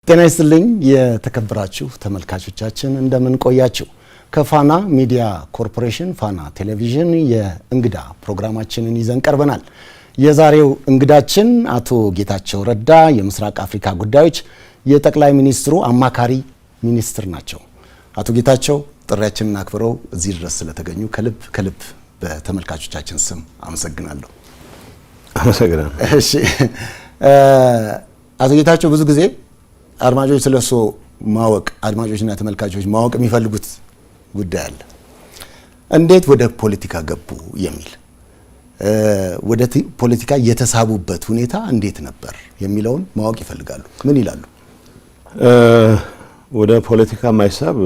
ጤና ይስጥልኝ የተከበራችሁ ተመልካቾቻችን እንደምን ቆያችሁ? ከፋና ሚዲያ ኮርፖሬሽን ፋና ቴሌቪዥን የእንግዳ ፕሮግራማችንን ይዘን ቀርበናል። የዛሬው እንግዳችን አቶ ጌታቸው ረዳ የምስራቅ አፍሪካ ጉዳዮች የጠቅላይ ሚኒስትሩ አማካሪ ሚኒስትር ናቸው። አቶ ጌታቸው ጥሪያችንን አክብረው እዚህ ድረስ ስለተገኙ ከልብ በተመልካቾቻችን ስም አመሰግናለሁ። አመሰግናለሁ። እሺ አቶ ጌታቸው ብዙ ጊዜ አድማጮች ስለሱ ማወቅ አድማጮችና ተመልካቾች ማወቅ የሚፈልጉት ጉዳይ አለ። እንዴት ወደ ፖለቲካ ገቡ የሚል ወደ ፖለቲካ የተሳቡበት ሁኔታ እንዴት ነበር የሚለውን ማወቅ ይፈልጋሉ። ምን ይላሉ? ወደ ፖለቲካ ማይሳብ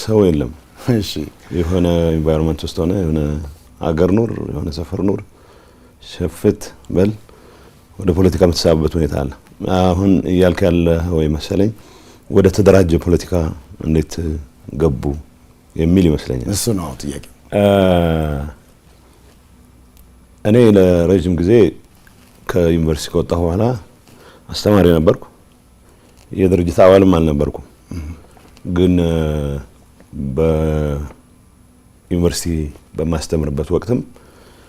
ሰው የለም። እሺ የሆነ ኢንቫይሮንመንት ውስጥ ሆነ የሆነ አገር ኑር የሆነ ሰፈር ኑር ሸፍት በል ወደ ፖለቲካ የምትሳብበት ሁኔታ አለ። አሁን እያልክ ያለ ወይ መሰለኝ ወደ ተደራጀ ፖለቲካ እንዴት ገቡ የሚል ይመስለኛል። እሱ ነው ጥያቄ። እኔ ለረጅም ጊዜ ከዩኒቨርሲቲ ከወጣሁ በኋላ አስተማሪ ነበርኩ። የድርጅት አባልም አልነበርኩም። ግን በዩኒቨርሲቲ በማስተምርበት ወቅትም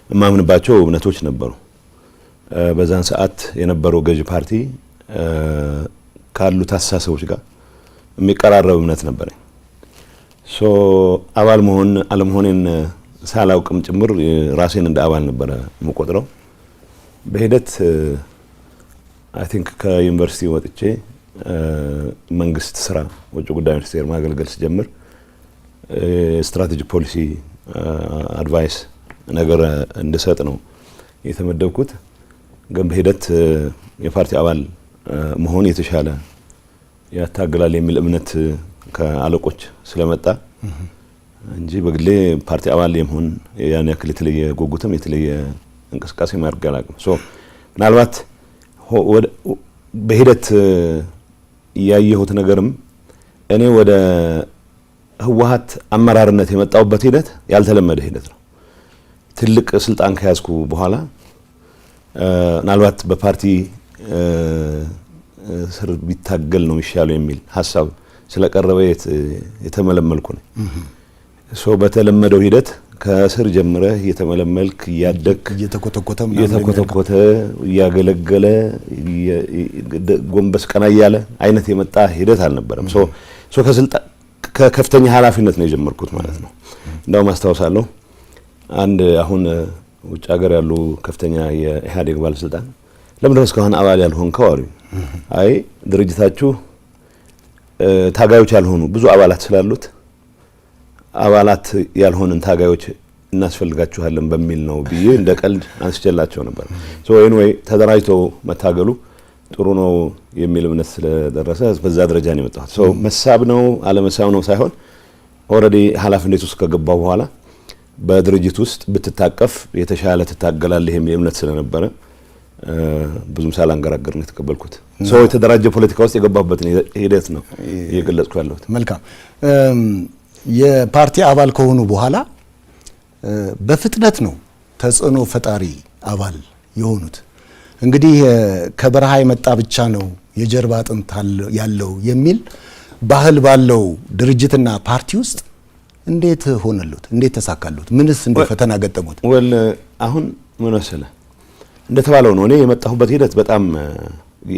የማምንባቸው እምነቶች ነበሩ። በዛን ሰዓት የነበረው ገዢ ፓርቲ ካሉት አስተሳሰቦች ጋር የሚቀራረብ እምነት ነበረኝ። አባል መሆን አለመሆኔን ሳላውቅም ጭምር ራሴን እንደ አባል ነበረ የምቆጥረው። በሂደት አይ ቲንክ ከዩኒቨርሲቲ ወጥቼ መንግስት ስራ ውጭ ጉዳይ ሚኒስቴር ማገልገል ስጀምር ስትራቴጂክ ፖሊሲ አድቫይስ ነገር እንድሰጥ ነው የተመደብኩት። ግን በሂደት የፓርቲ አባል መሆን የተሻለ ያታገላል የሚል እምነት ከአለቆች ስለመጣ እንጂ በግሌ ፓርቲ አባል የመሆን ያን ያክል የተለየ ጉጉትም የተለየ እንቅስቃሴ ማድረግ አላውቅም። ምናልባት በሂደት ያየሁት ነገርም እኔ ወደ ህወሓት አመራርነት የመጣሁበት ሂደት ያልተለመደ ሂደት ነው። ትልቅ ስልጣን ከያዝኩ በኋላ ምናልባት በፓርቲ ስር ቢታገል ነው የሚሻለው የሚል ሀሳብ ስለቀረበ የተመለመልኩ ነው። በተለመደው ሂደት ከስር ጀምረህ እየተመለመልክ እያደግክ እየተኮተኮተ እያገለገለ ጎንበስ ቀና እያለ አይነት የመጣ ሂደት አልነበረም። ከከፍተኛ ኃላፊነት ነው የጀመርኩት ማለት ነው። እንደውም አስታውሳለሁ አንድ አሁን ውጭ ሀገር ያሉ ከፍተኛ የኢህአዴግ ባለስልጣን ለምን ነው እስካሁን አባል ያልሆንከው አሉኝ። አይ ድርጅታችሁ ታጋዮች ያልሆኑ ብዙ አባላት ስላሉት አባላት ያልሆነን ታጋዮች እናስፈልጋችኋለን በሚል ነው ብዬ እንደ ቀልድ አንስቼላቸው ነበር። ኤኒዌይ ተደራጅቶ መታገሉ ጥሩ ነው የሚል እምነት ስለደረሰ በዛ ደረጃ ነው የመጣሁት። መሳብ ነው አለመሳብ ነው ሳይሆን ኦልሬዲ ኃላፊነት ውስጥ ከገባው በኋላ በድርጅት ውስጥ ብትታቀፍ የተሻለ ትታገላለህ የሚል እምነት ስለነበረ ብዙም ሳላንገራገር ነው የተቀበልኩት። የተደራጀ ፖለቲካ ውስጥ የገባበት ሂደት ነው እየገለጽኩ ያለሁት። መልካም። የፓርቲ አባል ከሆኑ በኋላ በፍጥነት ነው ተጽዕኖ ፈጣሪ አባል የሆኑት። እንግዲህ ከበረሃ የመጣ ብቻ ነው የጀርባ አጥንት ያለው የሚል ባህል ባለው ድርጅትና ፓርቲ ውስጥ እንዴት ሆነሉት? እንዴት ተሳካሉት? ምንስ እንደ ፈተና ገጠሙት? አሁን ምን መሰለህ እንደተባለው ነው። እኔ የመጣሁበት ሂደት በጣም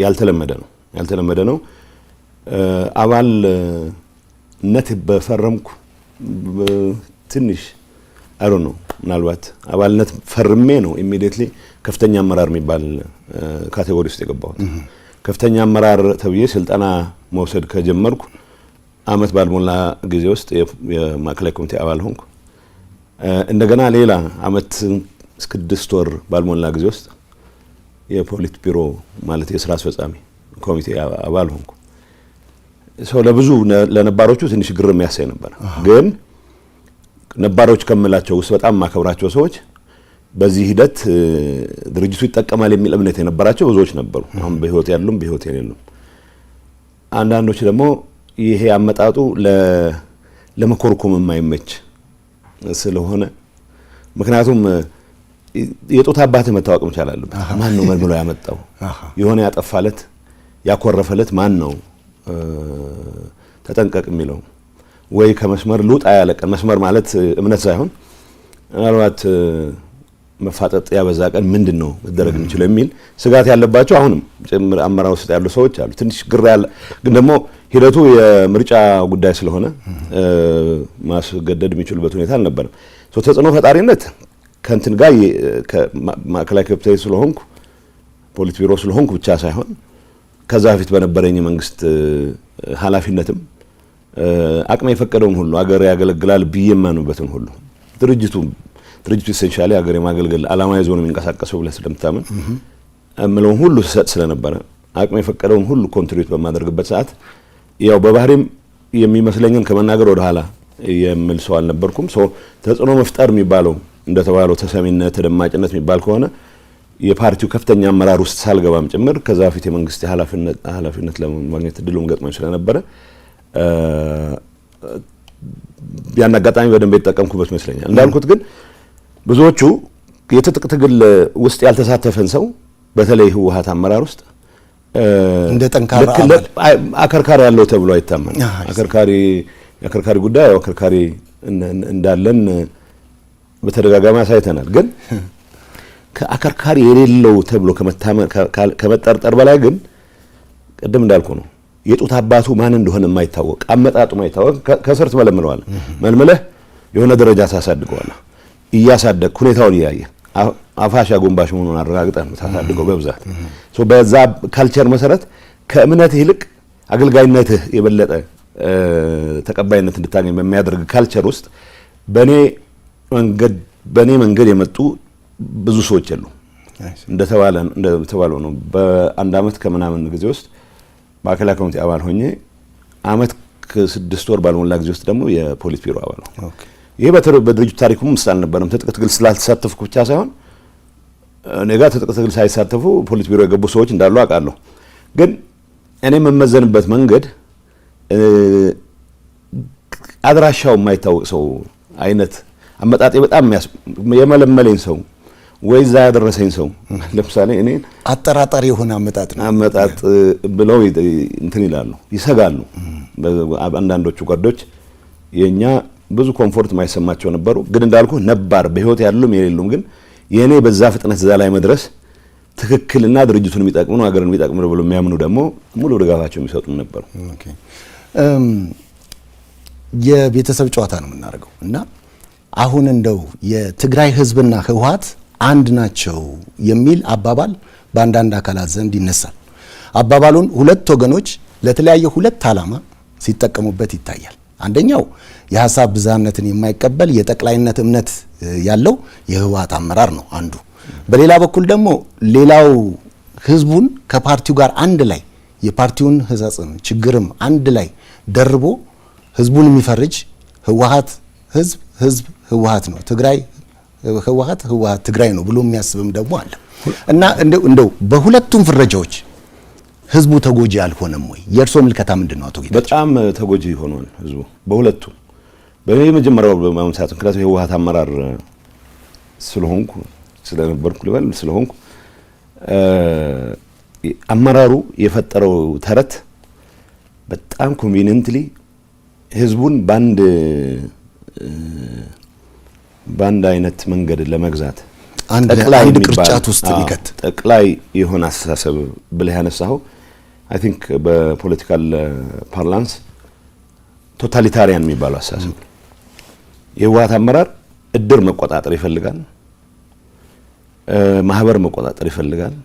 ያልተለመደ ነው። አባልነት በፈረምኩ ትንሽ ነው ምናልባት አባልነት ፈርሜ ነው ኢሚዲየትሊ ከፍተኛ አመራር የሚባል ካቴጎሪ ውስጥ የገባሁት። ከፍተኛ አመራር ተብዬ ስልጠና መውሰድ ከጀመርኩ አመት ባልሞላ ጊዜ ውስጥ የማዕከላዊ ኮሚቴ አባል ሆንኩ። እንደገና ሌላ አመት 6 ወር ባልሞላ ጊዜ ውስጥ የፖሊት ቢሮ ማለት የስራ አስፈጻሚ ኮሚቴ አባል ሆንኩ። ለብዙ ለነባሮቹ ትንሽ ግር የሚያሳይ ነበር። ግን ነባሮች ከመላቸው ውስጥ በጣም ማከብራቸው ሰዎች በዚህ ሂደት ድርጅቱ ይጠቀማል የሚል እምነት የነበራቸው ብዙዎች ነበሩ። አሁን በህይወት ያሉም በህይወት የሌሉም። አንዳንዶች ደግሞ ይሄ አመጣጡ ለመኮርኮም የማይመች ስለሆነ ምክንያቱም የጦታ አባቴ መታወቅ መቻል አለበት። ማን ነው መልምሎ ያመጣው? የሆነ ያጠፋለት ያኮረፈለት ማን ነው ተጠንቀቅ የሚለው ወይ ከመስመር ልውጣ ያለ ቀን መስመር ማለት እምነት ሳይሆን ምናልባት መፋጠጥ ያበዛ ቀን ምንድነው መደረግ የሚችለው የሚል ስጋት ያለባቸው አሁንም ጭምር አመራር ውስጥ ያሉ ሰዎች አሉ። ትንሽ ግራ ያለ ግን ደግሞ ሂደቱ የምርጫ ጉዳይ ስለሆነ ማስገደድ የሚችሉበት ሁኔታ አልነበረም። ተጽዕኖ ፈጣሪነት ከእንትን ጋር ማዕከላዊ ኮሚቴ ስለሆንኩ ፖሊት ቢሮ ስለሆንኩ ብቻ ሳይሆን ከዛ በፊት በነበረኝ መንግስት ኃላፊነትም አቅሜ የፈቀደውን ሁሉ አገር ያገለግላል ብዬማኑበትን ሁሉ ድርጅቱ ኢሴንሻሊ አገር የማገልገል ዓላማ ይዞ ነው የሚንቀሳቀሰው ብለህ ስለምታምን እምለውን ሁሉ ሰጥ ስለነበረ አቅሜ የፈቀደውን ሁሉ ኮንትሪቢዩት በማድረግበት ሰዓት ያው በባህሪም የሚመስለኝን ከመናገር ወደ ኋላ የምል ሰው አልነበርኩም። ተጽዕኖ መፍጠር የሚባለው እንደተባለው ተሰሚነት ተደማጭነት የሚባል ከሆነ የፓርቲው ከፍተኛ አመራር ውስጥ ሳልገባም ጭምር ከዛ በፊት የመንግስት ኃላፊነት ለማግኘት እድሉም ገጥሞኝ ስለነበረ ያን አጋጣሚ በደንብ የተጠቀምኩበት ይመስለኛል። እንዳልኩት ግን ብዙዎቹ የትጥቅ ትግል ውስጥ ያልተሳተፈን ሰው በተለይ ህወሓት አመራር ውስጥ እንደ ጠንካራ አከርካሪ ያለው ተብሎ አይታመን። አከርካሪ ጉዳይ አከርካሪ እንዳለን በተደጋጋሚ አሳይተናል። ግን ከአከርካሪ የሌለው ተብሎ ከመጠርጠር በላይ ግን ቅድም እንዳልኩ ነው የጡት አባቱ ማን እንደሆነ የማይታወቅ አመጣጡ የማይታወቅ ከስር ትመለምለዋለህ። መልመለህ የሆነ ደረጃ ታሳድገዋለህ። እያሳደግ ሁኔታውን እያየ አፋሻ ጎንባሽ መሆኑን አረጋግጠህ ነው ታሳድገው በብዛት። በዛ ካልቸር መሰረት ከእምነት ይልቅ አገልጋይነትህ የበለጠ ተቀባይነት እንድታገኝ በሚያደርግ ካልቸር ውስጥ በኔ መንገድ የመጡ ብዙ ሰዎች የሉ። እንደተባለው ነው በአንድ አመት ከምናምን ጊዜ ውስጥ ማዕከላዊ ኮሚቴ አባል ሆኜ አመት ከ6 ወር ባልሞላ ጊዜ ውስጥ ደግሞ የፖሊት ቢሮ አባል ነው። ይሄ በድርጅቱ ታሪኩም ምስል አልነበረም። ትጥቅ ትግል ስላልተሳተፍኩ ብቻ ሳይሆን እኔ ጋር ትጥቅ ትግል ሳይሳተፉ ፖሊት ቢሮ የገቡ ሰዎች እንዳሉ አውቃለሁ። ግን እኔ የምመዘንበት መንገድ አድራሻው የማይታወቅ ሰው አይነት አመጣጤ በጣም የመለመለኝ ሰው ወይዛ ያደረሰኝ ሰው ለምሳሌ እኔ አጠራጣሪ የሆነ አመጣጥ ብለው እንትን ይላሉ፣ ይሰጋሉ። አንዳንዶቹ ጓዶች የኛ ብዙ ኮምፎርት ማይሰማቸው ነበሩ። ግን እንዳልኩ ነባር በህይወት ያሉም የሌሉም ግን የኔ በዛ ፍጥነት እዛ ላይ መድረስ ትክክልና ድርጅቱን የሚጠቅም ነው ሀገርን የሚጠቅም ነው ብሎ የሚያምኑ ደግሞ ሙሉ ድጋፋቸው የሚሰጡም ነበሩ። የቤተሰብ ጨዋታ ነው የምናደርገው እና አሁን እንደው የትግራይ ህዝብና ህወሓት አንድ ናቸው የሚል አባባል በአንዳንድ አካላት ዘንድ ይነሳል። አባባሉን ሁለት ወገኖች ለተለያየ ሁለት ዓላማ ሲጠቀሙበት ይታያል። አንደኛው የሐሳብ ብዝሃነትን የማይቀበል የጠቅላይነት እምነት ያለው የህወሓት አመራር ነው አንዱ። በሌላ በኩል ደግሞ ሌላው ህዝቡን ከፓርቲው ጋር አንድ ላይ የፓርቲውን ህጸጽም ችግርም አንድ ላይ ደርቦ ህዝቡን የሚፈርጅ ህወሓት ህዝብ ህወሓት ነው፣ ትግራይ ህወሓት ትግራይ ነው ብሎ የሚያስብም ደግሞ አለ እና እንደው በሁለቱም ፍረጃዎች ህዝቡ ተጎጂ አልሆነም ወይ? የእርሶ ምልከታ ምንድነው አቶ ጌታቸው? በጣም ተጎጂ ሆኗል ህዝቡ በሁለቱም። በመጀመሪያው በማምሳት ምክንያቱም የህወሓት አመራር ስለነበርኩ ልበል ስለሆንኩ አመራሩ የፈጠረው ተረት በጣም ኮንቪኒየንትሊ ህዝቡን በአንድ አይነት መንገድ ለመግዛት አንድ ቅርጫት ውስጥ ሊከት ጠቅላይ የሆነ አስተሳሰብ ብለህ ያነሳው አይ ቲንክ በፖለቲካል ፓርላንስ ቶታሊታሪያን የሚባለው አስተሳሰብ የህወሓት አመራር እድር መቆጣጠር ይፈልጋል፣ ማህበር መቆጣጠር ይፈልጋል፣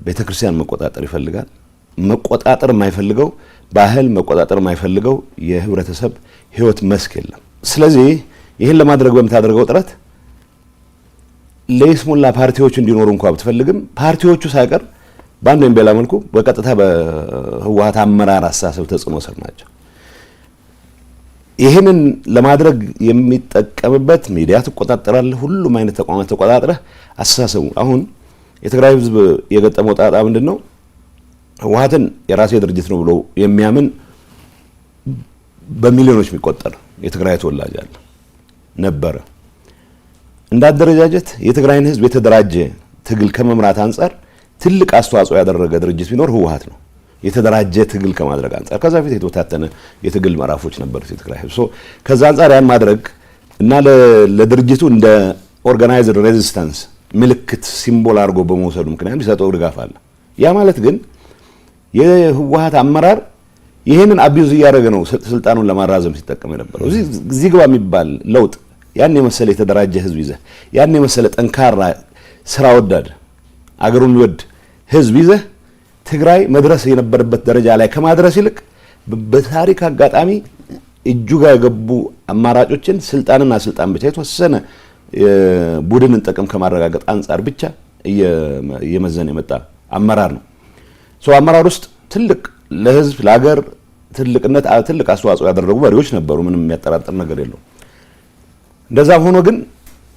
ቤተክርስቲያን መቆጣጠር ይፈልጋል። መቆጣጠር የማይፈልገው ባህል መቆጣጠር የማይፈልገው የህብረተሰብ ህይወት መስክ የለም። ስለዚህ ይህን ለማድረግ በምታደርገው ጥረት ለይስሙላ ፓርቲዎች እንዲኖሩ እንኳን ብትፈልግም ፓርቲዎቹ ሳይቀር በአንድ ወይም በሌላ መልኩ በቀጥታ በህወሓት አመራር አስተሳሰብ ተጽዕኖ ስር ናቸው። ይህንን ለማድረግ የሚጠቀምበት ሚዲያ ትቆጣጠራለህ፣ ሁሉም አይነት ተቋማት ተቆጣጥረህ አስተሳሰቡ አሁን የትግራይ ህዝብ የገጠመው ጣጣ ምንድነው? ህወሓትን የራሴ ድርጅት ነው ብሎ የሚያምን በሚሊዮኖች የሚቆጠር የትግራይ ተወላጅ አለ ነበረ። እንዳደረጃጀት የትግራይን ህዝብ የተደራጀ ትግል ከመምራት አንፃር ትልቅ አስተዋጽኦ ያደረገ ድርጅት ቢኖር ህወሓት ነው። የተደራጀ ትግል ከማድረግ አንፃር ከዛ በፊት የተወታተነ የትግል ምዕራፎች ነበሩት የትግራይ ህዝብ። ከዛ አንፃር ያን ማድረግ እና ለድርጅቱ እንደ ኦርጋናይዝድ ሬዚስታንስ ምልክት ሲምቦል አድርጎ በመውሰዱ ምክንያት ሊሰጠው ድጋፍ አለ። ያ ማለት ግን የህወሓት አመራር ይሄንን አቢዩዝ እያደረገ ነው ስልጣኑን ለማራዘም ሲጠቀም የነበረው። እዚህ ግባ የሚባል ለውጥ ያን የመሰለ የተደራጀ ህዝብ ይዘህ ያን የመሰለ ጠንካራ ስራ ወዳድ አገሩን የሚወድ ህዝብ ይዘህ ትግራይ መድረስ የነበረበት ደረጃ ላይ ከማድረስ ይልቅ በታሪክ አጋጣሚ እጁ ጋር የገቡ አማራጮችን ስልጣንና ስልጣን ብቻ የተወሰነ ቡድንን ጥቅም ከማረጋገጥ አንፃር ብቻ እየመዘነ የመጣ አመራር ነው። አመራር ውስጥ ትልቅ ለህዝብ ለሀገር ትልቅነት ትልቅ አስተዋጽኦ ያደረጉ መሪዎች ነበሩ። ምንም የሚያጠራጥር ነገር የለው። እንደዛም ሆኖ ግን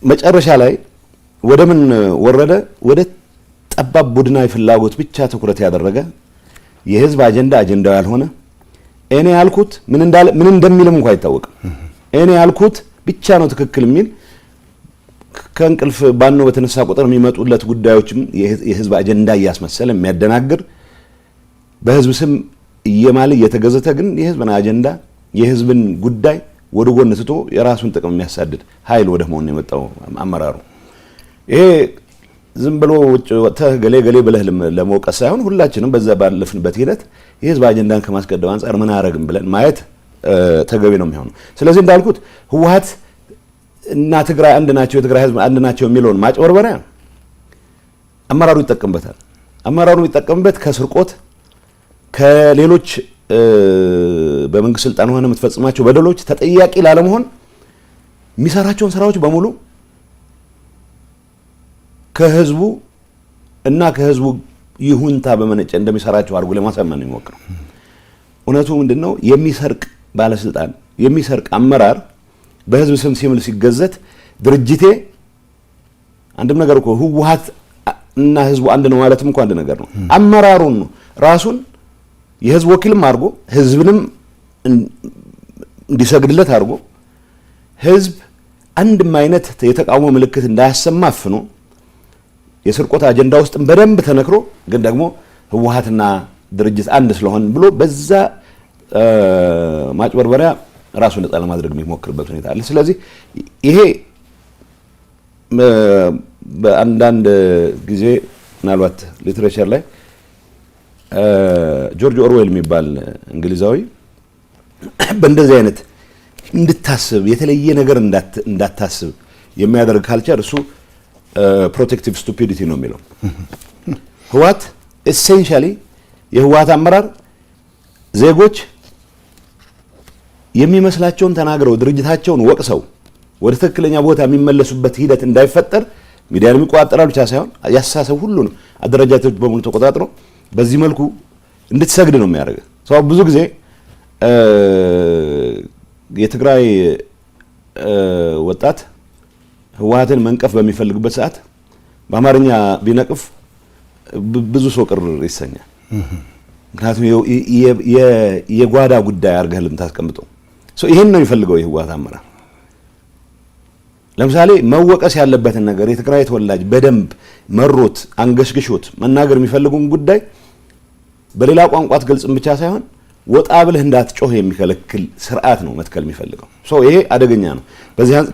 መጨረሻ ላይ ወደ ምን ወረደ? ወደ ጠባብ ቡድናዊ ፍላጎት ብቻ ትኩረት ያደረገ የህዝብ አጀንዳው ያልሆነ እኔ ያልኩት ምን እንደሚልም እንኳን አይታወቅም። እኔ ያልኩት ብቻ ነው ትክክል የሚል ከእንቅልፍ ባኖ በተነሳ ቁጥር የሚመጡለት ጉዳዮችም የህዝብ አጀንዳ እያስመሰለ የሚያደናግር በህዝብ ስም እየማለ እየተገዘተ ግን የህዝብን አጀንዳ የህዝብን ጉዳይ ወደ ጎን ትቶ የራሱን ጥቅም የሚያሳድድ ኃይል ወደ መሆን የመጣው አመራሩ። ይሄ ዝም ብሎ ወጥተህ ገሌ ብለህ ለመውቀስ ሳይሆን ሁላችንም በዛ ባለፍንበት ሂደት የህዝብ አጀንዳን ከማስቀደም አንፃር ምን አረግም ብለን ማየት ተገቢ ነው የሚሆነው። ስለዚህ እንዳልኩት ህወሓት እና ትግራይ አንድ ናቸው፣ የትግራይ ህዝብ አንድ ናቸው የሚለውን ማጭበርበሪያ አመራሩ ይጠቀምበታል። አመራሩ የሚጠቀምበት ከስርቆት ከሌሎች በመንግስት ስልጣን ሆነ የምትፈጽማቸው በደሎች ተጠያቂ ላለመሆን የሚሰራቸውን ስራዎች በሙሉ ከህዝቡ እና ከህዝቡ ይሁንታ በመነጨ እንደሚሰራቸው አድርጎ ለማሳመን ነው የሚሞክረው። እውነቱ ምንድነው? የሚሰርቅ ባለስልጣን የሚሰርቅ አመራር በህዝብ ስም ሲምል ሲገዘት ድርጅቴ አንድም ነገር እኮ ህወሓት እና ህዝቡ አንድ ነው ማለትም እኮ አንድ ነገር ነው። አመራሩን ነው ራሱን የህዝብ ወኪልም አድርጎ ህዝብንም እንዲሰግድለት አድርጎ ህዝብ አንድም አይነት የተቃውሞ ምልክት እንዳያሰማ አፍኖ የስርቆት አጀንዳ ውስጥም በደንብ ተነክሮ ግን ደግሞ ህወሓትና ድርጅት አንድ ስለሆነ ብሎ በዛ ማጭበርበሪያ ራሱን ነፃ ለማድረግ የሚሞክርበት ሁኔታ አለ። ስለዚህ ይሄ በአንዳንድ ጊዜ ምናልባት ሊትሬቸር ላይ ጆርጅ ኦርዌል የሚባል እንግሊዛዊ በእንደዚህ አይነት እንድታስብ የተለየ ነገር እንዳታስብ የሚያደርግ ካልቸር እሱ ፕሮቴክቲቭ ስቱፒዲቲ ነው የሚለው። ህወሓት ኤሴንሻሊ የህወሓት አመራር ዜጎች የሚመስላቸውን ተናግረው ድርጅታቸውን ወቅሰው ወደ ትክክለኛ ቦታ የሚመለሱበት ሂደት እንዳይፈጠር ሚዲያን የሚቆጣጠራል ብቻ ሳይሆን ያሳሰብ ሁሉ ነው አደረጃጀቶች በሙሉ ተቆጣጥሮ በዚህ መልኩ እንድትሰግድ ነው የሚያደርገው። ሰው ብዙ ጊዜ የትግራይ ወጣት ህወሓትን መንቀፍ በሚፈልግበት ሰዓት በአማርኛ ቢነቅፍ ብዙ ሰው ቅር ይሰኛል። ምክንያቱም የጓዳ ጉዳይ አድርገህ ልምታስቀምጠው ሰው ይሄን ነው የሚፈልገው የህወሓት አመራር። ለምሳሌ መወቀስ ያለበትን ነገር የትግራይ ተወላጅ በደንብ መሮት አንገሽግሾት መናገር የሚፈልጉን ጉዳይ በሌላ ቋንቋ ትገልጽም ብቻ ሳይሆን ወጣ ብለህ እንዳትጮህ የሚከለክል ስርዓት ነው መትከል የሚፈልገው። ይሄ አደገኛ ነው።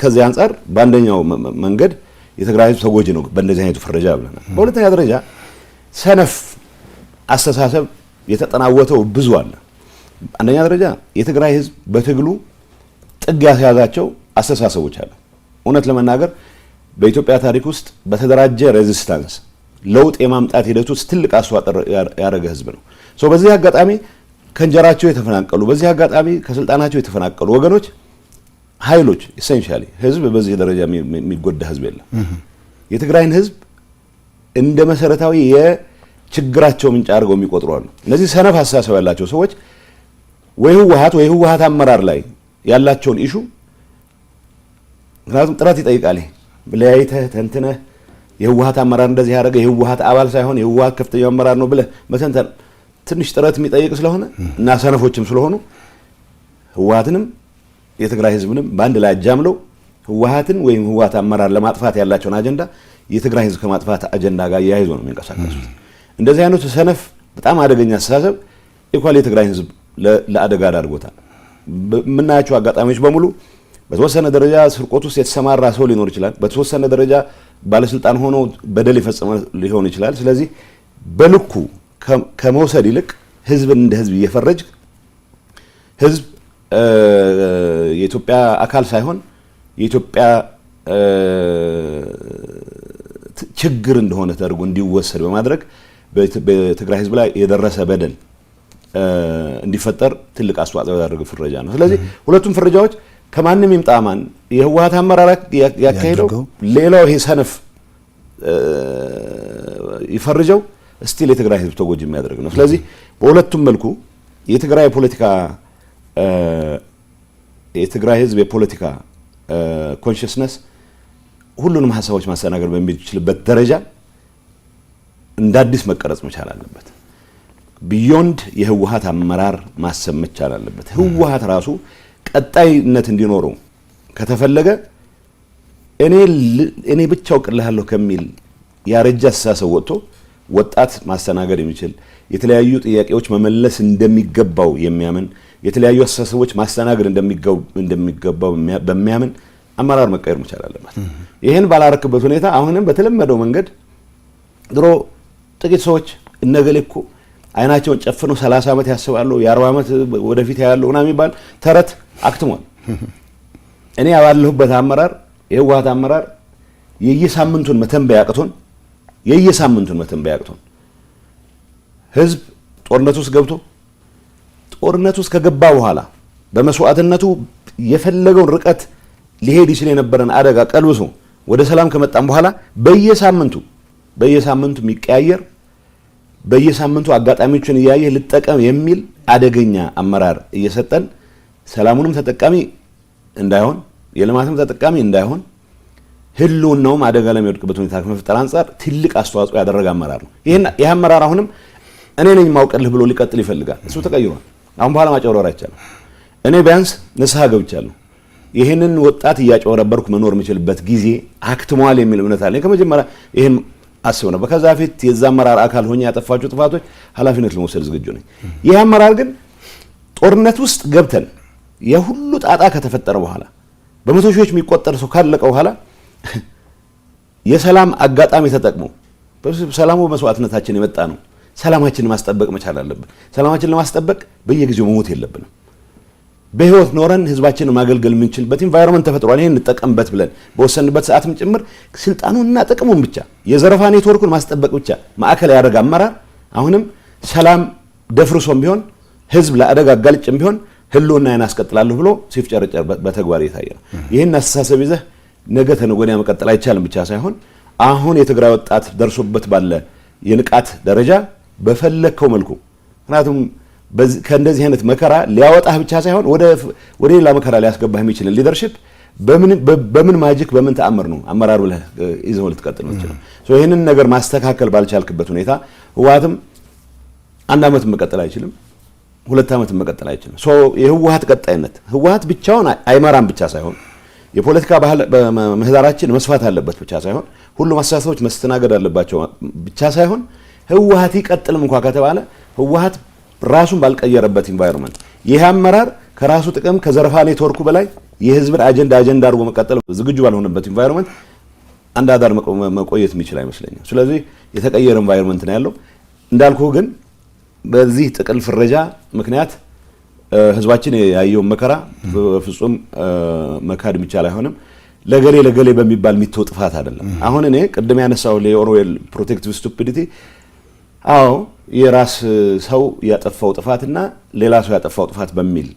ከዚህ አንፃር በአንደኛው መንገድ የትግራይ ህዝብ ተጎጂ ነው በእንደዚህ አይነቱ ፍረጃ ብለናል። በሁለተኛ ደረጃ ሰነፍ አስተሳሰብ የተጠናወተው ብዙ አለ። አንደኛ ደረጃ የትግራይ ህዝብ በትግሉ ጥግ ያስያዛቸው አስተሳሰቦች አሉ። እውነት ለመናገር በኢትዮጵያ ታሪክ ውስጥ በተደራጀ ሬዚስታንስ ለውጥ የማምጣት ሂደት ውስጥ ትልቅ አስተዋጽኦ ያደረገ ህዝብ ነው። በዚህ አጋጣሚ ከእንጀራቸው የተፈናቀሉ በዚህ አጋጣሚ ከስልጣናቸው የተፈናቀሉ ወገኖች ኃይሎች ኢሴንሻሊ ህዝብ በዚህ ደረጃ የሚጎዳ ህዝብ የለም። የትግራይን ህዝብ እንደ መሰረታዊ የችግራቸው ምንጭ አድርገው የሚቆጥሩ አሉ። እነዚህ ሰነፍ አስተሳሰብ ያላቸው ሰዎች ወይ ህወሓት አመራር ላይ ያላቸውን ኢሹ ምክንያቱም ጥረት ይጠይቃል። ለያይተህ ተንትነህ የህወሓት አመራር እንደዚህ ያደረገ የህወሓት አባል ሳይሆን የህወሓት ከፍተኛ አመራር ነው ብለህ መተንተን ትንሽ ጥረት የሚጠይቅ ስለሆነ እና ሰነፎችም ስለሆኑ ህወሓትንም የትግራይ ህዝብንም በአንድ ላይ አጃምለው ህወሓትን ወይም ህወሓት አመራር ለማጥፋት ያላቸውን አጀንዳ የትግራይ ህዝብ ከማጥፋት አጀንዳ ጋር ያይዞ ነው የሚንቀሳቀሱት። እንደዚህ አይነቱ ሰነፍ በጣም አደገኛ አስተሳሰብ ኢኳሊ የትግራይ ህዝብ ለአደጋ ዳርጎታል። የምናያቸው አጋጣሚዎች በሙሉ በተወሰነ ደረጃ ስርቆት ውስጥ የተሰማራ ሰው ሊኖር ይችላል። በተወሰነ ደረጃ ባለስልጣን ሆኖ በደል የፈጸመ ሊሆን ይችላል። ስለዚህ በልኩ ከመውሰድ ይልቅ ህዝብን እንደ ህዝብ እየፈረጅ ህዝብ የኢትዮጵያ አካል ሳይሆን የኢትዮጵያ ችግር እንደሆነ ተደርጎ እንዲወሰድ በማድረግ በትግራይ ህዝብ ላይ የደረሰ በደል እንዲፈጠር ትልቅ አስተዋጽኦ ያደረገ ፍረጃ ነው። ስለዚህ ሁለቱም ፍረጃዎች ከማንም ይምጣማን የህወሓት አመራር ያካሄደው ሌላው ይሄ ሰነፍ ይፈርጀው ስቲል የትግራይ ህዝብ ተጎጂ የሚያደርግ ነው። ስለዚህ በሁለቱም መልኩ የትግራይ ህዝብ የፖለቲካ ኮንሽስነስ ሁሉንም ሀሳቦች ማስተናገድ በሚችልበት ደረጃ እንደ አዲስ መቀረጽ መቻል አለበት። ቢዮንድ የህወሓት አመራር ማሰብ መቻል አለበት። ህወሓት ራሱ ቀጣይነት እንዲኖረው ከተፈለገ እኔ ብቻ አውቅልሃለሁ ከሚል ያረጀ አስተሳሰብ ወጥቶ ወጣት ማስተናገድ የሚችል የተለያዩ ጥያቄዎች መመለስ እንደሚገባው የሚያምን የተለያዩ አስተሳሰቦች ማስተናገድ እንደሚገባው በሚያምን አመራር መቀየር መቻል አለበት። ይሄን ባላረክበት ሁኔታ አሁንም በተለመደው መንገድ ድሮ ጥቂት ሰዎች እነገሌ እኮ አይናቸውን ጨፍነው 30 ዓመት ያስባሉ የ40 ዓመት ወደፊት ያያሉ እና የሚባል ተረት አክትሟል። እኔ ያባለሁበት አመራር የህወሓት አመራር የየሳምንቱን መተንበያ አቅቶን ህዝብ ጦርነት ውስጥ ገብቶ ጦርነት ውስጥ ከገባ በኋላ በመስዋዕትነቱ የፈለገውን ርቀት ሊሄድ ይችል የነበረን አደጋ ቀልብሶ ወደ ሰላም ከመጣም በኋላ በየሳምንቱ የሚቀያየር በየሳምንቱ አጋጣሚዎችን እያየ ልጠቀም የሚል አደገኛ አመራር እየሰጠን ሰላሙንም ተጠቃሚ እንዳይሆን የልማትም ተጠቃሚ እንዳይሆን ህልውናውም አደጋ ላይ የሚወድቅበት ሁኔታ ከመፍጠር አንፃር ትልቅ አስተዋጽኦ ያደረገ አመራር ነው። ይሄ አመራር አሁንም እኔ ነኝ ማውቀልህ ብሎ ሊቀጥል ይፈልጋል። እሱ ተቀይሯል። አሁን በኋላ ማጨወረር አይቻልም። እኔ ቢያንስ ንስሐ ገብቻለሁ። ይሄንን ወጣት እያጨወረበርኩ መኖር የምችልበት ጊዜ አክትሟል የሚል እምነት አለኝ። ከመጀመሪያ ይሄን አስብ ነበር። ከዛ ፊት የዛ አመራር አካል ሆኜ ያጠፋቸው ጥፋቶች ኃላፊነት ለመውሰድ ዝግጁ ነኝ። ይሄ አመራር ግን ጦርነት ውስጥ ገብተን የሁሉ ጣጣ ከተፈጠረ በኋላ በመቶ ሺዎች የሚቆጠር ሰው ካለቀ በኋላ የሰላም አጋጣሚ ተጠቅሞ ሰላሙ በመስዋዕትነታችን የመጣ ነው። ሰላማችንን ማስጠበቅ መቻል አለብን። ሰላማችንን ለማስጠበቅ በየጊዜው መሞት የለብንም። በህይወት ኖረን ህዝባችንን ማገልገል የምንችልበት ኢንቫይሮንመንት ተፈጥሯል። ይሄን እንጠቀምበት ብለን በወሰንበት ሰዓትም ጭምር ስልጣኑንና ጥቅሙን ብቻ የዘረፋ ኔትወርኩን ማስጠበቅ ብቻ ማዕከል ያደረገ አመራር አሁንም ሰላም ደፍርሶም ቢሆን ህዝብ ለአደጋ አጋልጭም ቢሆን ህልውናዬን አስቀጥላለሁ ብሎ ሲፍጨረጨር በተግባር የታየ ነው። ይሄን አስተሳሰብ ይዘህ ነገ ተነገ ወዲያ መቀጠል አይቻልም ብቻ ሳይሆን አሁን የትግራይ ወጣት ደርሶበት ባለ የንቃት ደረጃ በፈለከው መልኩ ምክንያቱም ከእንደዚህ አይነት መከራ ሊያወጣህ ብቻ ሳይሆን ወደ ሌላ መከራ ሊያስገባህ የሚችል ሊደርሺፕ በምን ማጂክ በምን ተአምር ነው አመራር ብለህ ይዘው ልትቀጥል ነው ይችላል። ይህንን ነገር ማስተካከል ባልቻልክበት ሁኔታ ህወሓትም 1 ዓመት መቀጠል አይችልም፣ 2 ዓመት መቀጠል አይችልም። የህወሓት ቀጣይነት ህወሓት ብቻውን አይመራም ብቻ ሳይሆን የፖለቲካ ምህዳራችን መስፋት አለበት ብቻ ሳይሆን ሁሉም አስተሳሰቦች መስተናገድ አለባቸው ብቻ ሳይሆን ህወሓት ይቀጥልም እንኳን ከተባለ ህወሓት ራሱን ባልቀየረበት ኢንቫይሮንመንት ይህ አመራር ከራሱ ጥቅም ከዘረፋ ኔትወርኩ በላይ የህዝብን አጀንዳ አድርጎ መቀጠል ዝግጁ ባልሆነበት ኢንቫይሮንመንት አንድ አዳር መቆየት የሚችል አይመስለኝም። ስለዚህ የተቀየረ ኢንቫይሮንመንት ነው ያለው። እንዳልኩህ ግን በዚህ ጥቅል ፍረጃ ምክንያት ህዝባችን ያየው መከራ በፍጹም መካድ የሚቻል አይሆንም። ለገሌ በሚባል የሚተው ጥፋት አይደለም። አሁን እኔ ቅድም ያነሳው ለኦርዌል ፕሮቴክቲቭ ስቱፒዲቲ የራስ ሰው ያጠፋው ጥፋትና ሌላ ሰው ያጠፋው ጥፋት በሚል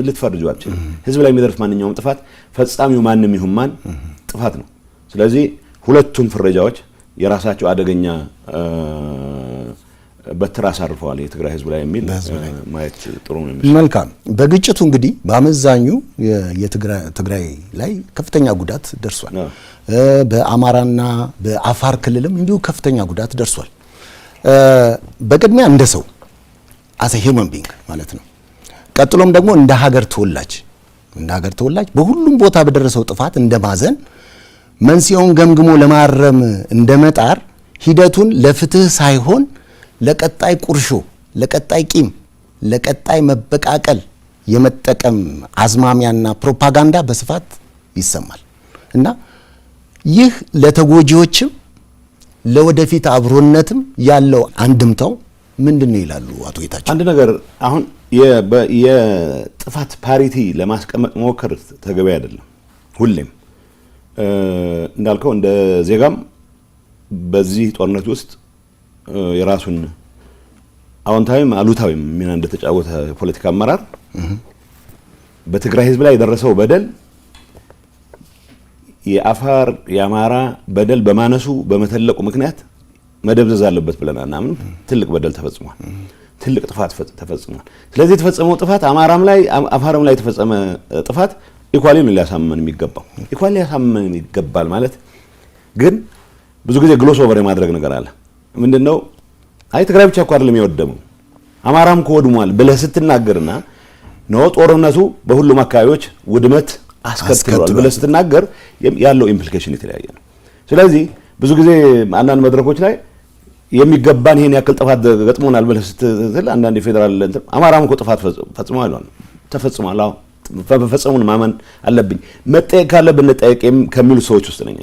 ልትፈርጁ አትችልም። ህዝብ ላይ የሚደርስ ማንኛውም ጥፋት ፈጻሚው ማንም ይሁን ማን ጥፋት ነው። ስለዚህ ሁለቱም ፍረጃዎች የራሳቸው አደገኛ በትር አሳርፈዋል የትግራይ ህዝብ ላይ የሚል ማየት ጥሩ ነው። መልካም። በግጭቱ እንግዲህ በአመዛኙ የትግራይ ላይ ከፍተኛ ጉዳት ደርሷል። በአማራና በአፋር ክልልም እንዲሁ ከፍተኛ ጉዳት ደርሷል። በቅድሚያ እንደ ሰው አሰ ሂውመን ቢንግ ማለት ነው። ቀጥሎም ደግሞ እንደ ሀገር ተወላጅ በሁሉም ቦታ በደረሰው ጥፋት እንደማዘን መንስኤውን ገምግሞ ለማረም እንደመጣር ሂደቱን ለፍትህ ሳይሆን ለቀጣይ ቁርሾ፣ ለቀጣይ ቂም፣ ለቀጣይ መበቃቀል የመጠቀም አዝማሚያና ፕሮፓጋንዳ በስፋት ይሰማል እና ይህ ለተጎጂዎችም ለወደፊት አብሮነትም ያለው አንድምታው ምንድነው ይላሉ አቶ ጌታቸው? አንድ ነገር አሁን የጥፋት ፓሪቲ ለማስቀመጥ መሞከር ተገቢ አይደለም። ሁሌም እንዳልከው እንደ ዜጋም በዚህ ጦርነት ውስጥ የራሱን አዎንታዊም አሉታዊም ሚና እንደተጫወተ የፖለቲካ አመራር በትግራይ ህዝብ ላይ የደረሰው በደል የአፋር የአማራ በደል በማነሱ በመተለቁ ምክንያት መደብዘዝ አለበት ብለን አናምንም። ትልቅ በደል ተፈጽሟል። ትልቅ ጥፋት ተፈጽሟል። ስለዚህ የተፈጸመው ጥፋት አማራም ላይ አፋርም ላይ የተፈጸመ ጥፋት ኢኳሊ ነው ሊያሳመን የሚገባው። ኢኳሊ ሊያሳመን ይገባል ማለት ግን ብዙ ጊዜ ግሎስ ኦቨር የማድረግ ነገር አለ። ምንድነው አይ ትግራይ ብቻ እኮ አይደለም የወደመው አማራም ከወድሟል ብለህ ስትናገርና ነው ጦርነቱ በሁሉም አካባቢዎች ውድመት አስከትሏል ብለህ ስትናገር ያለው ኢምፕሊኬሽን የተለያየ ነው። ስለዚህ ብዙ ጊዜ አንዳንድ መድረኮች ላይ የሚገባን ይሄን ያክል ጥፋት ገጥሞናል ብለህ ስትል አንዳንድ የፌደራል እንትን አማራም እኮ ጥፋት ፈጽሟል ተፈጽሟል አዎ ፈጽሙን ማመን አለብኝ መጠየቅ ካለብን እንጠየቅ ከሚሉ ሰዎች ውስጥ ነኝ።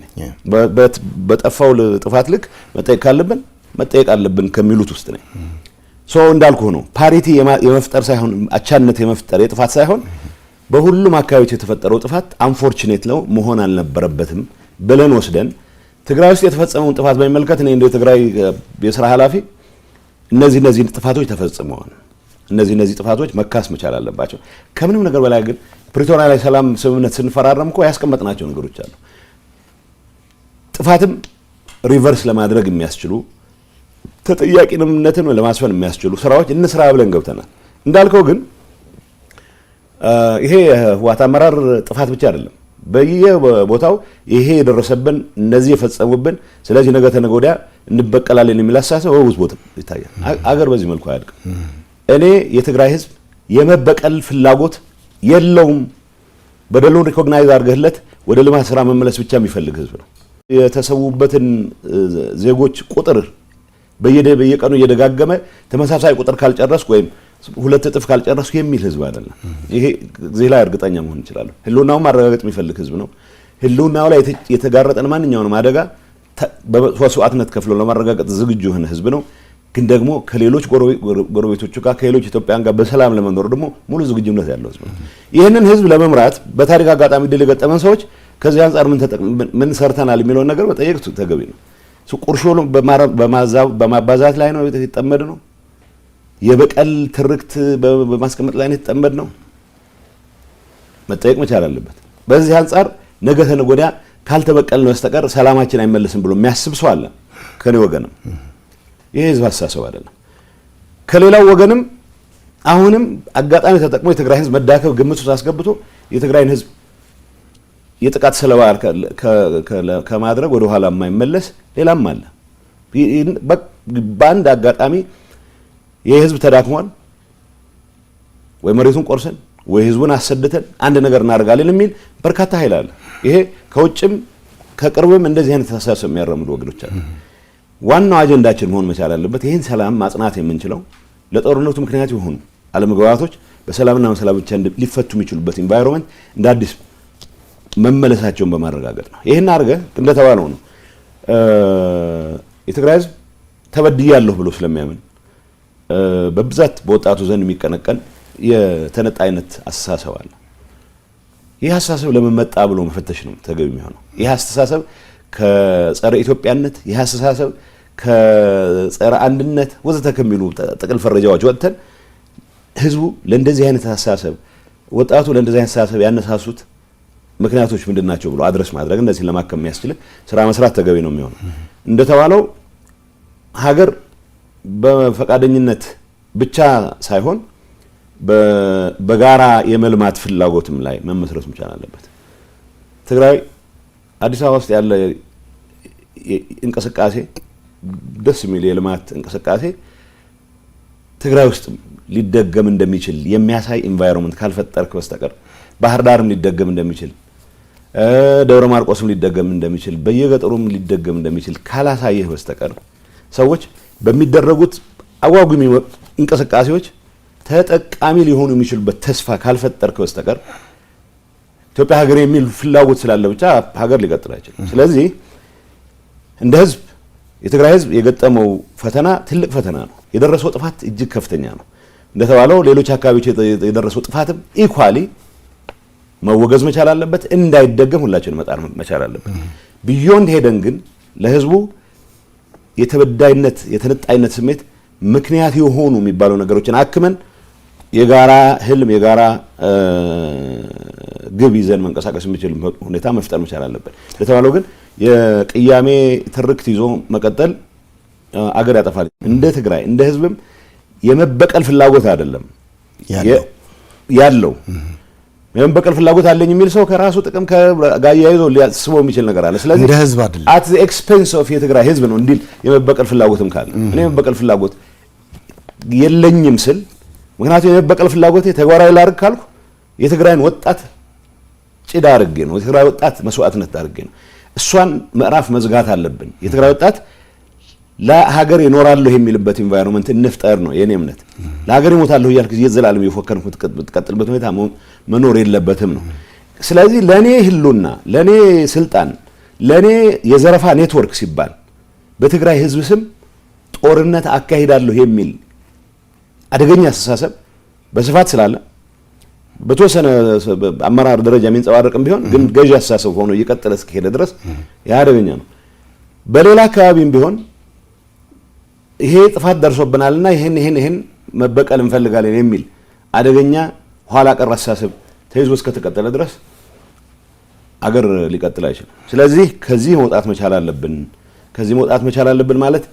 በጠፋው ጥፋት ልክ መጠየቅ ካለብን መጠየቅ አለብን ከሚሉት ውስጥ ነኝ። እንዳልኩ ነው ፓሪቲ የመፍጠር ሳይሆን አቻነት የመፍጠር የጥፋት ሳይሆን በሁሉም አካባቢዎች የተፈጠረው ጥፋት አንፎርቹኔት ነው መሆን አልነበረበትም ብለን ወስደን ትግራይ ውስጥ የተፈጸመውን ጥፋት በሚመለከት እኔ እንደ ትግራይ የሥራ ኃላፊ እነዚህ ጥፋቶች ተፈጽመዋል፣ እነዚህ ጥፋቶች መካስ መቻል አለባቸው። ከምንም ነገር በላይ ግን ፕሪቶሪያ ላይ ሰላም ስምምነት ስንፈራረም እኮ ያስቀመጥናቸው ነገሮች አሉ። ጥፋትም ሪቨርስ ለማድረግ የሚያስችሉ ተጠያቂነትን ለማስፈን የሚያስችሉ ስራዎች እንስራ ብለን ገብተናል። እንዳልከው ግን ይሄ ህወሓት አመራር ጥፋት ብቻ አይደለም። በየቦታው ይሄ የደረሰብን እነዚህ የፈጸሙብን ስለዚህ ነገ ተነገ ወዲያ እንበቀላለን የሚል አስተሳሰብ በብዙ ቦታ ይታያል። አገር በዚህ መልኩ አያድግም። እኔ የትግራይ ህዝብ የመበቀል ፍላጎት የለውም። በደሉን ሪኮግናይዝ አድርገህለት ወደ ልማት ስራ መመለስ ብቻ የሚፈልግ ህዝብ ነው። የተሰዉበትን ዜጎች ቁጥር በየቀኑ እየደጋገመ ተመሳሳይ ቁጥር ካልጨረስኩ ወይም ሁለት እጥፍ ካልጨረስኩ የሚል ህዝብ አይደለም። ይሄ እዚህ ላይ እርግጠኛ መሆን እንችላለን። ህልውናው ማረጋገጥ የሚፈልግ ህዝብ ነው። ህልውናው ላይ የተጋረጠን ማንኛውንም አደጋ በመስዋዕትነት ከፍሎ ለማረጋገጥ ዝግጁ የሆነ ህዝብ ነው። ግን ደግሞ ከሌሎች ጎረቤቶቹ ጋር ከሌሎች ኢትዮጵያን ጋር በሰላም ለመኖር ደግሞ ሙሉ ዝግጁነት ያለው ህዝብ ነው። ይህንን ህዝብ ለመምራት በታሪክ አጋጣሚ ድል የገጠመን ሰዎች ከዚህ አንጻር ምን ሰርተናል የሚለውን ነገር መጠየቅ ተገቢ ነው። ቁርሾ በማባዛት ላይ ነው የተጠመድ ነው። የበቀል ትርክት በማስቀመጥ ላይ ነው የተጠመድ ነው። መጠየቅ መቻል አለበት። በዚህ አንጻር ነገ ተነገ ወዲያ ካልተበቀልን በስተቀር ሰላማችን አይመለስም ብሎ የሚያስብ ሰው አለ ከኔ ወገንም። ይሄ ህዝብ አስተሳሰብ አይደለም። ከሌላው ወገንም አሁንም አጋጣሚ ተጠቅሞ የትግራይ ህዝብ መዳከብ ግምት ውስጥ አስገብቶ የትግራይን ህዝብ የጥቃት ሰለባ ከማድረግ ወደ ኋላ የማይመለስ ሌላም አለ። በአንድ አጋጣሚ የህዝብ ተዳክሟል ወይ መሬቱን ቆርሰን ወይ ህዝቡን አሰድተን አንድ ነገር እናደርጋለን የሚል በርካታ ኃይል አለ። ይሄ ከውጭም ከቅርብም እንደዚህ አይነት አስተሳሰብ የሚያራምዱ ወገኖች አሉ። ዋናው አጀንዳችን መሆን መቻል አለበት ይህን ሰላም ማጽናት የምንችለው ለጦርነቱ ምክንያት የሆኑ አለመግባባቶች በሰላምና በሰላም ብቻ ሊፈቱ የሚችሉበት ኢንቫይሮንመንት እንደ አዲስ መመለሳቸውን በማረጋገጥ ነው። ይሄን አድርገህ እንደተባለው ነው የትግራይ ህዝብ ተበድያለሁ ብሎ ስለሚያምን በብዛት በወጣቱ ዘንድ የሚቀነቀን የተነጣይነት አስተሳሰብ አለ። ይህ አስተሳሰብ ለምን መጣ ብሎ መፈተሽ ነው ተገቢ የሚሆነው። ይህ አስተሳሰብ ከጸረ ኢትዮጵያነት፣ ይህ አስተሳሰብ ከጸረ አንድነት ወዘተ ከሚሉ ጥቅል ፈረጃዎች ወጥተን ህዝቡ ለእንደዚህ አይነት አስተሳሰብ ወጣቱ ለእንደዚህ አይነት አስተሳሰብ ያነሳሱት ምክንያቶች ምንድናቸው ብሎ አድረስ ማድረግ እንደዚህ ለማከም የሚያስችል ስራ መስራት ተገቢ ነው የሚሆነው። እንደተባለው ሀገር በፈቃደኝነት ብቻ ሳይሆን በጋራ የመልማት ፍላጎትም ላይ መመስረት መቻል አለበት። ትግራይ አዲስ አበባ ውስጥ ያለ እንቅስቃሴ ደስ የሚል የልማት እንቅስቃሴ ትግራይ ውስጥ ሊደገም እንደሚችል የሚያሳይ ኢንቫይሮንመንት ካልፈጠርክ በስተቀር ባህር ዳርም ሊደገም እንደሚችል ደብረ ማርቆስም ሊደገም እንደሚችል በየገጠሩም ሊደገም እንደሚችል ካላሳየህ በስተቀር ሰዎች በሚደረጉት አጓጉ እንቅስቃሴዎች ተጠቃሚ ሊሆኑ የሚችሉበት ተስፋ ካልፈጠርክ በስተቀር ኢትዮጵያ ሀገር የሚል ፍላጎት ስላለ ብቻ ሀገር ሊቀጥል አይችልም። ስለዚህ እንደ ህዝብ የትግራይ ህዝብ የገጠመው ፈተና ትልቅ ፈተና ነው። የደረሰው ጥፋት እጅግ ከፍተኛ ነው። እንደተባለው ሌሎች አካባቢዎች የደረሰው ጥፋትም ኢኳሊ መወገዝ መቻል አለበት። እንዳይደገም ሁላችንም መጣር መቻል አለበት። ቢዮንድ ሄደን ግን ለህዝቡ የተበዳይነት የተነጣይነት ስሜት ምክንያት የሆኑ የሚባሉ ነገሮችን አክመን የጋራ ህልም የጋራ ግብ ይዘን መንቀሳቀስ የሚችል ሁኔታ መፍጠር መቻል አለበት። እንደተባለው ግን የቅያሜ ትርክት ይዞ መቀጠል አገር ያጠፋል። እንደ ትግራይ እንደ ህዝብም የመበቀል ፍላጎት አይደለም ያለው የመበቀል ፍላጎት አለኝ የሚል ሰው ከራሱ ጥቅም ጋር ያይዞ ሊያስበው የሚችል ነገር አለ። ስለዚህ እንደ ህዝብ አይደለም at the expense of የትግራይ ህዝብ ነው እንዲል የመበቀል ፍላጎትም ካለ እኔ የመበቀል ፍላጎት የለኝም ስል ምክንያቱም የመበቀል ፍላጎቴ ተግባራዊ ላድርግ ካልኩ የትግራይን ወጣት ጭዳ አድርጌ ነው የትግራይ ወጣት መስዋዕትነት አድርጌ ነው እሷን ምዕራፍ መዝጋት አለብን። የትግራይ ወጣት ለሀገር ይኖራለሁ የሚልበት ኢንቫይሮንመንት እንፍጠር ነው የኔ እምነት። ለሀገር ይሞታለሁ እያልክ የዘላለም የፎከርኩ ተቀጥልበት ሁኔታ መኖር የለበትም ነው። ስለዚህ ለኔ ህሉና ለኔ ስልጣን ለኔ የዘረፋ ኔትወርክ ሲባል በትግራይ ህዝብ ስም ጦርነት አካሂዳለሁ የሚል አደገኛ አስተሳሰብ በስፋት ስላለ በተወሰነ አመራር ደረጃ የሚንጸባረቅም ቢሆን ግን ገዢ አስተሳሰብ ሆኖ እየቀጠለ እስከሄደ ድረስ ያ አደገኛ ነው። በሌላ አካባቢም ቢሆን ይሄ ጥፋት ደርሶብናልና ይሄን መበቀል እንፈልጋለን የሚል አደገኛ ኋላ ቀር አስተሳሰብ ተይዞ እስከተቀጠለ ድረስ አገር ሊቀጥል አይችልም። ስለዚህ ከዚህ መውጣት መቻል አለብን። ከዚህ መውጣት መቻል አለብን ማለት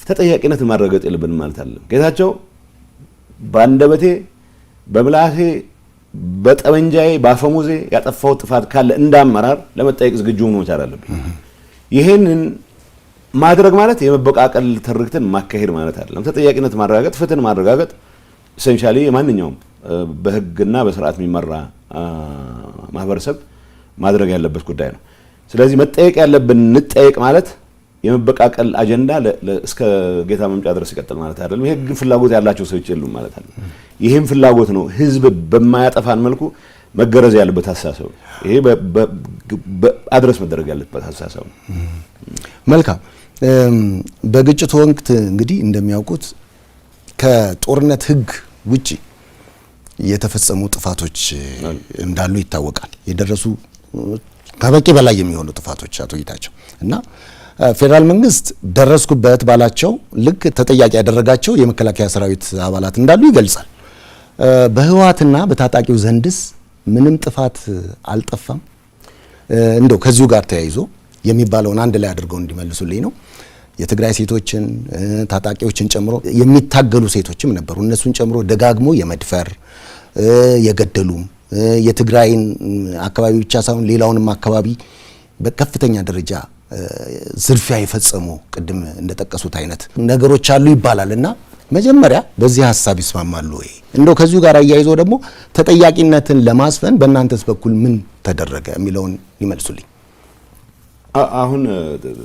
ተጠያቂነት ማረጋገጥ የለብን ማለት አይደለም። ጌታቸው ባንደበቴ በምላሴ በጠመንጃዬ ባፈሙዜ ያጠፋው ጥፋት ካለ እንዳመራር ለመጠየቅ ዝግጁ ሆኖ መቻል አለብን። ይሄንን ማድረግ ማለት የመበቃቀል ትርክትን ማካሄድ ማለት አይደለም። ተጠያቂነት ማረጋገጥ ፍትህን ማረጋገጥ ኢሴንሻሊ የማንኛውም በህግና በስርዓት የሚመራ ማህበረሰብ ማድረግ ያለበት ጉዳይ ነው። ስለዚህ መጠየቅ ያለብን እንጠየቅ ማለት የመበቃቀል አጀንዳ እስከ ጌታ መምጫ ድረስ ይቀጥል ማለት አይደለም። ይሄ ግን ፍላጎት ያላቸው ሰዎች የሉም ማለት አይደለም። ይሄም ፍላጎት ነው ህዝብ በማያጠፋን መልኩ መገረዝ ያለበት ሐሳብ ይሄ በአድረስ መደረግ ያለበት ሐሳብ ነው። መልካም። በግጭቱ ወቅት እንግዲህ እንደሚያውቁት ከጦርነት ህግ ውጪ የተፈጸሙ ጥፋቶች እንዳሉ ይታወቃል። የደረሱ ከበቂ በላይ የሚሆኑ ጥፋቶች አቶ ጌታቸው እና ፌደራል መንግስት ደረስኩበት ባላቸው ልክ ተጠያቂ ያደረጋቸው የመከላከያ ሰራዊት አባላት እንዳሉ ይገልጻል። በህወሓትና በታጣቂው ዘንድስ ምንም ጥፋት አልጠፋም? እንደው ከዚሁ ጋር ተያይዞ የሚባለውን አንድ ላይ አድርገው እንዲመልሱልኝ ነው። የትግራይ ሴቶችን ታጣቂዎችን ጨምሮ የሚታገሉ ሴቶችም ነበሩ። እነሱን ጨምሮ ደጋግሞ የመድፈር የገደሉም የትግራይን አካባቢ ብቻ ሳይሆን ሌላውንም አካባቢ በከፍተኛ ደረጃ ዝርፊያ የፈጸሙ ቅድም እንደጠቀሱት አይነት ነገሮች አሉ ይባላል እና መጀመሪያ በዚህ ሐሳብ ይስማማሉ ወይ? እንደው ከዚሁ ጋር አያይዞ ደግሞ ተጠያቂነትን ለማስፈን በእናንተስ በኩል ምን ተደረገ የሚለውን ይመልሱልኝ። አሁን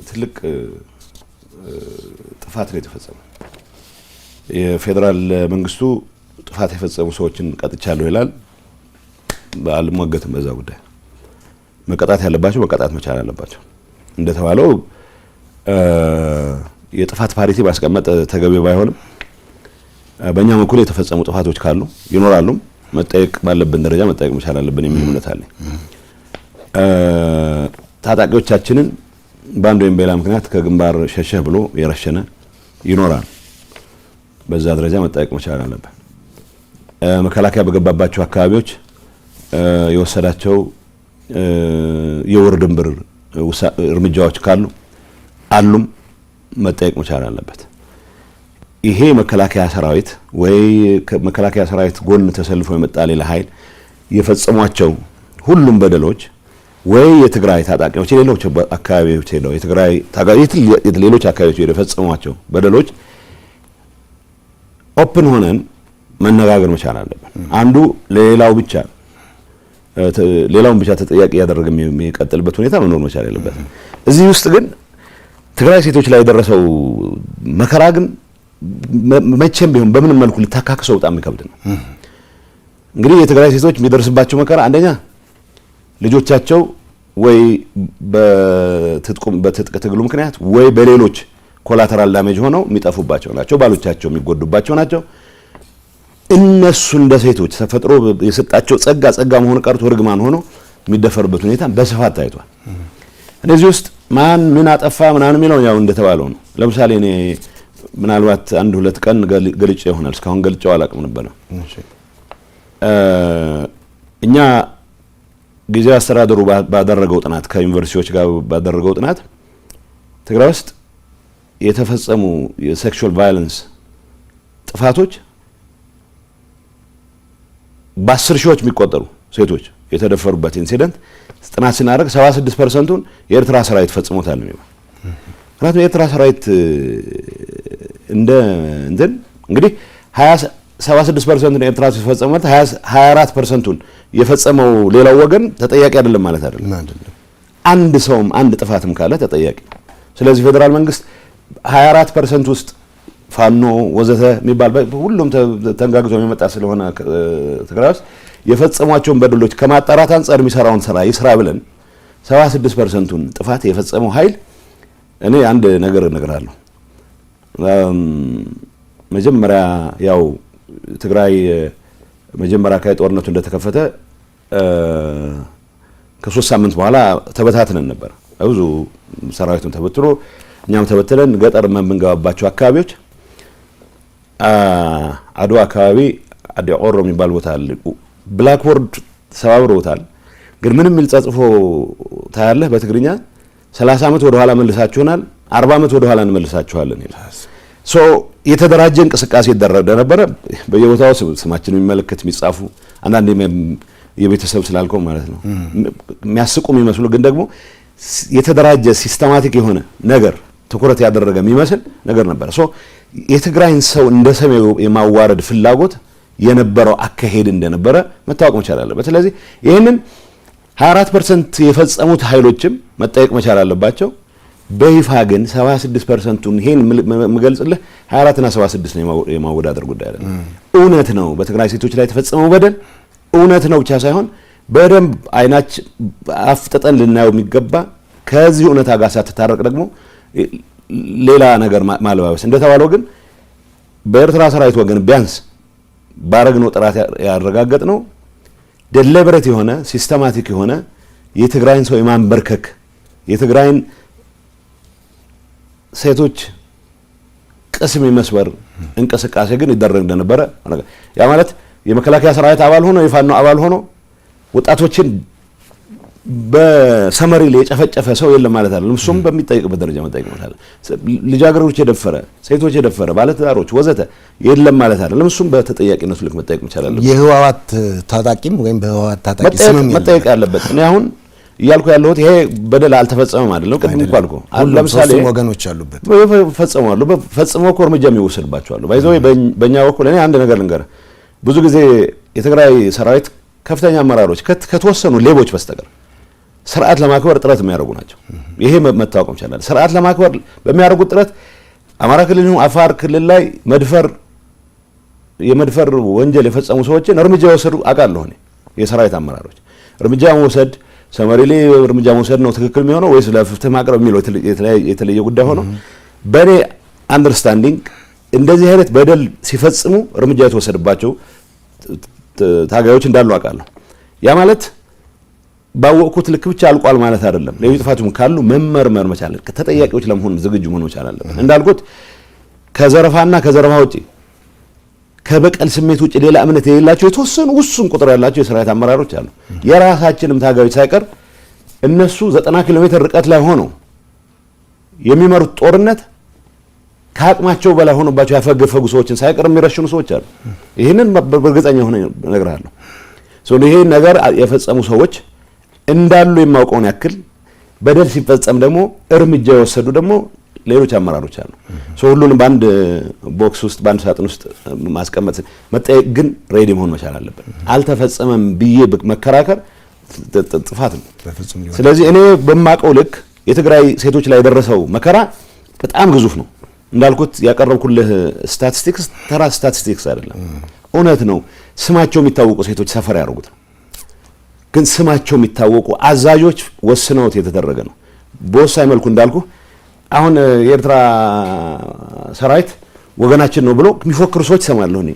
ትልቅ ጥፋት ነው የተፈጸመው። የፌደራል መንግስቱ ጥፋት የፈጸሙ ሰዎችን ቀጥቻለሁ ይላል። አልሟገትም በዛ ጉዳይ። መቀጣት ያለባቸው መቀጣት መቻል አለባቸው። እንደተባለው የጥፋት ፓሪቲ ማስቀመጥ ተገቢ ባይሆንም በእኛ በኩል የተፈጸሙ ጥፋቶች ካሉ ይኖራሉ። መጠየቅ ባለብን ደረጃ መጠየቅ መቻል አለብን የሚል እምነት አለኝ። ታጣቂዎቻችንን በአንድ ወይም በሌላ ምክንያት ከግንባር ሸሸህ ብሎ የረሸነ ይኖራል። በዛ ደረጃ መጠየቅ መቻል አለብን። መከላከያ በገባባቸው አካባቢዎች የወሰዳቸው የወር ድንብር እርምጃዎች ካሉ አሉም መጠየቅ መቻል አለበት። ይሄ መከላከያ ሰራዊት ወይ መከላከያ ሰራዊት ጎን ተሰልፎ የመጣ ሌላ ኃይል የፈጸሟቸው ሁሉም በደሎች ወይ የትግራይ ታጣቂዎች ሌሎች አካባቢዎች ሄደው የትግራይ ታጣቂዎች ሌሎች አካባቢዎች ሄደው የፈጸሟቸው በደሎች ኦፕን ሆነን መነጋገር መቻል አለብን። አንዱ ለሌላው ብቻ ሌላውን ብቻ ተጠያቂ ያደረገ የሚቀጥልበት ሁኔታ መኖር መቻል ያለበት። እዚህ ውስጥ ግን ትግራይ ሴቶች ላይ የደረሰው መከራ ግን መቼም ቢሆን በምንም መልኩ ልታካክሰው በጣም የሚከብድ ነው። እንግዲህ የትግራይ ሴቶች የሚደርስባቸው መከራ አንደኛ ልጆቻቸው ወይ በትጥቅ ትግሉ ምክንያት ወይ በሌሎች ኮላተራል ዳሜጅ ሆነው የሚጠፉባቸው ናቸው። ባሎቻቸው የሚጎዱባቸው ናቸው። እነሱ እንደ ሴቶች ተፈጥሮ የሰጣቸው ጸጋ መሆን ቀርቶ ርግማን ሆኖ የሚደፈርበት ሁኔታ በስፋት ታይቷል። እነዚህ ውስጥ ማን ምን አጠፋ ምናምን የሚለው ያው እንደተባለው ነው። ለምሳሌ እኔ ምናልባት 1-2 ቀን ገልጬ ይሆናል እስካሁን ገልጬው አላውቅም ነበር። እኛ ጊዜያዊ አስተዳደሩ ባደረገው ጥናት ከዩኒቨርሲቲዎች ጋር ባደረገው ጥናት ትግራይ ውስጥ የተፈጸሙ የሴክሹዋል ቫዮለንስ ጥፋቶች በ10 ሺዎች የሚቆጠሩ ሴቶች የተደፈሩበት ኢንሲደንት ጥናት ስናደርግ 76%ን የኤርትራ ሰራዊት ፈጽሞታል ነው። ምክንያቱም የኤርትራ ሰራዊት እንግዲህ 76%ን የኤርትራ ሲፈጸም ማለት 24%ን የፈጸመው ሌላው ወገን ተጠያቂ አይደለም ማለት አይደለም። አንድ ሰውም አንድ ጥፋትም ካለ ተጠያቂ። ስለዚህ ፌደራል መንግስት 24% ውስጥ ፋኖ ወዘተ የሚባል ሁሉም ተንጋግዞ የሚመጣ ስለሆነ ትግራይ ውስጥ የፈጸሟቸውን በደሎች ከማጣራት አንፃር የሚሰራውን ስራ ይስራ ብለን 76%ን ጥፋት የፈጸመው ኃይል እኔ አንድ ነገር እነግራለሁ። መጀመሪያ ያው ትግራይ መጀመሪያ ካይ ጦርነቱ እንደተከፈተ ከ3 ሳምንት በኋላ ተበታትነን ነበር። ብዙ ሰራዊቱን ተበትሮ እኛም ተበትለን ገጠር የምንገባባቸው አካባቢዎች አድዋ አካባቢ አዲ ኦሮ የሚባል ቦታ አለ። ብላክቦርድ ሰባብሮታል። ግን ምንም የሚል ተጽፎ ታያለህ በትግርኛ 30 ዓመት ወደ ኋላ መልሳችሁናል፣ 40 ዓመት ወደ ኋላ እንመልሳችኋለን ይላል። ሶ የተደራጀ እንቅስቃሴ ይደረግ ነበረ። በየቦታው ስማችን የሚመለከት የሚጻፉ አንዳንድ የቤተሰብ ስላልከው ማለት ነው የሚያስቁ የሚመስሉ ግን ደግሞ የተደራጀ ሲስተማቲክ የሆነ ነገር ትኩረት ያደረገ የሚመስል ነገር ነበር። ሶ የትግራይን ሰው እንደ ሰሜው የማዋረድ ፍላጎት የነበረው አካሄድ እንደነበረ መታወቅ መቻል አለበት። ስለዚህ ይህንን 24% የፈጸሙት ኃይሎችም መጠየቅ መቻል አለባቸው። በይፋ ግን 76%ን ይሄን መገልጽልህ 24 እና 76 ነው የማወዳደር ጉዳይ አይደለም። እውነት ነው በትግራይ ሴቶች ላይ የተፈጸመው በደል እውነት ነው ብቻ ሳይሆን በደንብ አይናች አፍጥጠን ልናየው የሚገባ ከዚህ እውነታ ጋር ሳትታረቅ ደግሞ ሌላ ነገር ማለባበስ እንደተባለው ግን በኤርትራ ሰራዊት ወገን ቢያንስ ባረግነው ጥራት ያረጋገጥ ነው ደሊበሬት የሆነ ሲስተማቲክ የሆነ የትግራይን ሰው የማንበርከክ የትግራይን ሴቶች ቅስም የመስበር እንቅስቃሴ ግን ይደረግ እንደነበረ ያ ማለት የመከላከያ ሰራዊት አባል ሆኖ የፋኖ አባል ሆኖ ወጣቶችን በሰመሪ ላይ የጨፈጨፈ ሰው የለም ማለት አይደለም። እሱም በሚጠይቅበት ደረጃ መጠየቅ ማለት አይደለም። ልጃገረዶች የደፈረ ሴቶች የደፈረ ባለትዳሮች ወዘተ የለም ማለት አይደለም። እሱም በተጠያቂነቱ ልክ መጠየቅ መቻል አለበት። የህወሓት ታጣቂም ወይም በህወሓት ታጣቂ ስምም መጠየቅ ያለበት እኔ አሁን እያልኩ ያለሁት ይሄ በደል አልተፈጸመም አይደለም። ቅድም እኮ አልኩ ለምሳሌ ወገኖች አሉበት ፈጽመዋል ፈጽመው እኮ እርምጃ የሚወሰድባቸው አሉ። ባይዘው በእኛ በኩል እኔ አንድ ነገር ልንገርህ፣ ብዙ ጊዜ የትግራይ ሰራዊት ከፍተኛ አመራሮች ከተወሰኑ ሌቦች በስተቀር ስርዓት ለማክበር ጥረት የሚያደርጉ ናቸው። ይሄ መታወቅ ይችላል። ስርዓት ለማክበር በሚያደርጉት ጥረት አማራ ክልል ነው አፋር ክልል ላይ የመድፈር ወንጀል የፈጸሙ ሰዎችን እርምጃ ወሰዱ አውቃለሁ። እኔ የሰራዊት አመራሮች እርምጃ መውሰድ ሰመሪ ላይ እርምጃ መውሰድ ነው ትክክል የሚሆነው ወይስ ለፍትህ ማቅረብ የሚለው የተለየ ጉዳይ ሆኖ በኔ አንደርስታንዲንግ እንደዚህ አይነት በደል ሲፈጽሙ እርምጃ የተወሰደባቸው ታጋዮች እንዳሉ አውቃለሁ። ያ ማለት ባወቁት ልክ ብቻ አልቋል ማለት አይደለም። ለዚህ ጥፋቱም ካሉ መመርመር መቻል ተጠያቂዎች ለመሆን ዝግጁ መሆን መቻል አለበት። እንዳልኩት ከዘረፋና ከዘረፋ ውጪ ከበቀል ስሜት ውጪ ሌላ እምነት የሌላቸው የተወሰኑ ውሱን ቁጥር ያላቸው የሰራዊት አመራሮች አሉ። የራሳችንም ታጋዮች ሳይቀር እነሱ 90 ኪሎ ሜትር ርቀት ላይ ሆነው የሚመሩት ጦርነት ከአቅማቸው በላይ ሆኖባቸው ያፈገፈጉ ሰዎችን ሳይቀር የሚረሽኑ ሰዎች አሉ። ይህንን በእርግጠኛ ሆነ እነግርሃለሁ። ይሄ ነገር የፈጸሙ ሰዎች እንዳሉ የማውቀውን ያክል በደል ሲፈጸም ደግሞ እርምጃ የወሰዱ ደግሞ ሌሎች አመራሮች አሉ። ሁሉንም በአንድ ቦክስ ውስጥ በአንድ ሳጥን ውስጥ ማስቀመጥ መጠየቅ ግን ሬዲ መሆን መቻል አለበት። አልተፈጸመም ብዬ መከራከር ጥፋት ነው። ስለዚህ እኔ በማቀው ልክ የትግራይ ሴቶች ላይ የደረሰው መከራ በጣም ግዙፍ ነው። እንዳልኩት ያቀረብኩልህ ስታቲስቲክስ ተራ ስታቲስቲክስ አይደለም፣ እውነት ነው። ስማቸው የሚታወቁ ሴቶች ሰፈር ያደርጉት ነው። ግን ስማቸው የሚታወቁ አዛዦች ወስነውት የተደረገ ነው። በወሳኝ መልኩ እንዳልኩ አሁን የኤርትራ ሰራዊት ወገናችን ነው ብሎ የሚፎክሩ ሰዎች ሰማለሁ እኔ።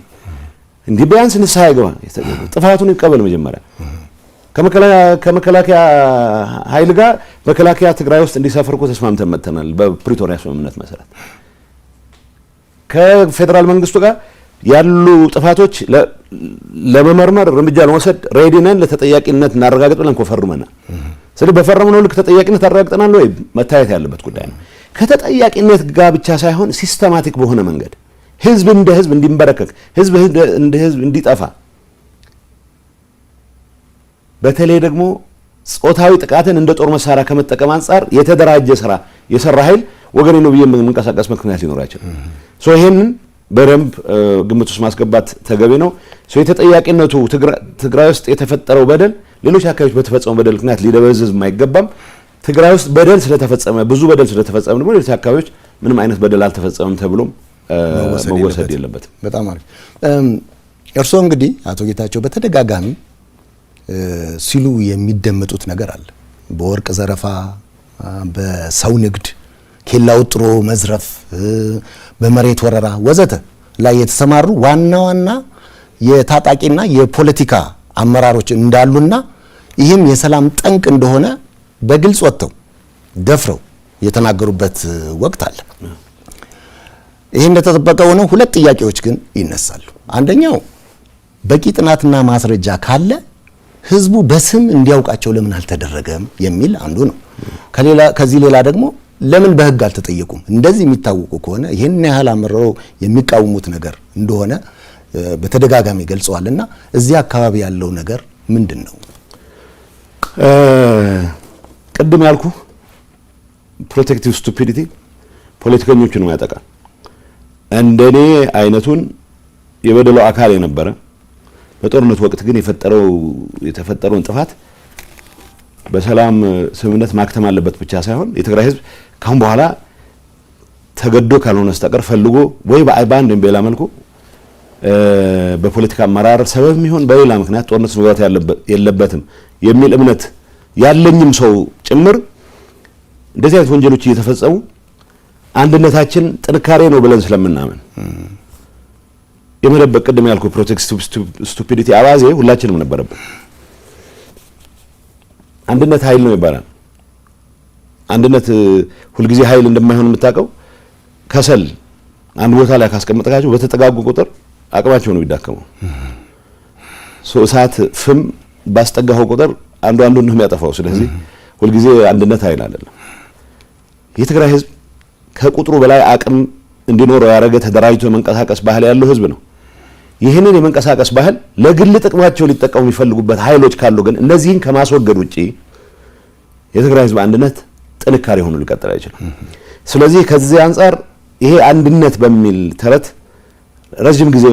እንዲህ ቢያንስ ንስሐ ይገባ፣ ጥፋቱን ይቀበል መጀመሪያ። ከመከላከያ ኃይል ጋር መከላከያ ትግራይ ውስጥ እንዲሰፍር እኮ ተስማምተን መጥተናል በፕሪቶሪያ ስምምነት መሰረት። ከፌዴራል መንግስቱ ጋር ያሉ ጥፋቶች ለመመርመር እርምጃ ለመውሰድ ሬዲ ነን፣ ለተጠያቂነት እናረጋግጥ ብለን እኮ ፈርመናል። ስለዚህ በፈረምነው ልክ ተጠያቂነት አረጋግጠናል ወይ መታየት ያለበት ጉዳይ ነው። ከተጠያቂነት ጋር ብቻ ሳይሆን ሲስተማቲክ በሆነ መንገድ ህዝብ እንደ ህዝብ እንዲንበረከክ፣ ህዝብ እንደ ህዝብ እንዲጠፋ፣ በተለይ ደግሞ ጾታዊ ጥቃትን እንደ ጦር መሳሪያ ከመጠቀም አንጻር የተደራጀ ስራ የሰራ ኃይል ወገኔ ነው ብዬ መንቀሳቀስ ምክንያት ሊኖር አይችልም። ሶ ይሄንን በደንብ ግምት ውስጥ ማስገባት ተገቢ ነው። ሶ የተጠያቂነቱ ትግራይ ውስጥ የተፈጠረው በደል ሌሎች አካባቢዎች በተፈጸመው በደል ምክንያት ሊደበዝዝ የማይገባም። ትግራይ ውስጥ በደል ስለተፈጸመ ብዙ በደል ስለተፈጸመ ደግሞ ሌሎች አካባቢዎች ምንም አይነት በደል አልተፈጸመም ተብሎም መወሰድ የለበትም። በጣም አሪፍ። እርስዎ እንግዲህ አቶ ጌታቸው በተደጋጋሚ ሲሉ የሚደመጡት ነገር አለ። በወርቅ ዘረፋ፣ በሰው ንግድ፣ ኬላ ውጥሮ መዝረፍ፣ በመሬት ወረራ ወዘተ ላይ የተሰማሩ ዋና ዋና የታጣቂና የፖለቲካ አመራሮች እንዳሉና ይህም የሰላም ጠንቅ እንደሆነ በግልጽ ወጥተው ደፍረው የተናገሩበት ወቅት አለ። ይህ እንደተጠበቀ ሆኖ ሁለት ጥያቄዎች ግን ይነሳሉ። አንደኛው በቂ ጥናትና ማስረጃ ካለ ህዝቡ በስም እንዲያውቃቸው ለምን አልተደረገም የሚል አንዱ ነው። ከዚህ ሌላ ደግሞ ለምን በህግ አልተጠየቁም? እንደዚህ የሚታወቁ ከሆነ ይህን ያህል አምረው የሚቃወሙት ነገር እንደሆነ በተደጋጋሚ ገልጸዋልና እዚህ አካባቢ ያለው ነገር ምንድን ነው? ቅድም ያልኩ ፕሮቴክቲቭ ስቱፒዲቲ ፖለቲከኞቹን ነው ያጠቃል። እንደኔ አይነቱን የበደለው አካል የነበረ በጦርነት ወቅት ግን የተፈጠረውን ጥፋት በሰላም ስምምነት ማክተም አለበት ብቻ ሳይሆን የትግራይ ህዝብ ካሁን በኋላ ተገዶ ካልሆነ በስተቀር ፈልጎ ወይ በአንድ ወይም በሌላ መልኩ በፖለቲካ አመራር ሰበብ የሚሆን በሌላ ምክንያት ጦርነት መግባት የለበትም የሚል እምነት ያለኝም ሰው ጭምር እንደዚህ አይነት ወንጀሎች እየተፈጸሙ አንድነታችን ጥንካሬ ነው ብለን ስለምናምን የመደበቅ ቅድም ያልኩ ፕሮቴክቲቭ ስቱፒዲቲ አባዜ ሁላችንም ነበረብን። አንድነት ኃይል ነው ይባላል። አንድነት ሁልጊዜ ኃይል እንደማይሆን የምታውቀው ከሰል አንድ ቦታ ላይ ካስቀመጥካቸው በተጠጋጉ ቁጥር አቅማቸው ነው ይዳከመው። እሳት ፍም ባስጠጋው ቁጥር አንዱን ነው የሚያጠፋው። ስለዚህ ሁልጊዜ አንድነት ኃይል አይደለም። የትግራይ ህዝብ ከቁጥሩ በላይ አቅም እንዲኖረው ያደረገ ተደራጅቶ መንቀሳቀስ ባህል ያለው ህዝብ ነው። ይህንን የመንቀሳቀስ ባህል ለግል ጥቅማቸው ሊጠቀሙ የሚፈልጉበት ኃይሎች ካሉ ግን እነዚህን ከማስወገድ ውጪ የትግራይ ህዝብ አንድነት ጥንካሬ ሆኖ ሊቀጥል አይችልም። ስለዚህ ከዚህ አንጻር ይሄ አንድነት በሚል ተረት ረጅም ጊዜ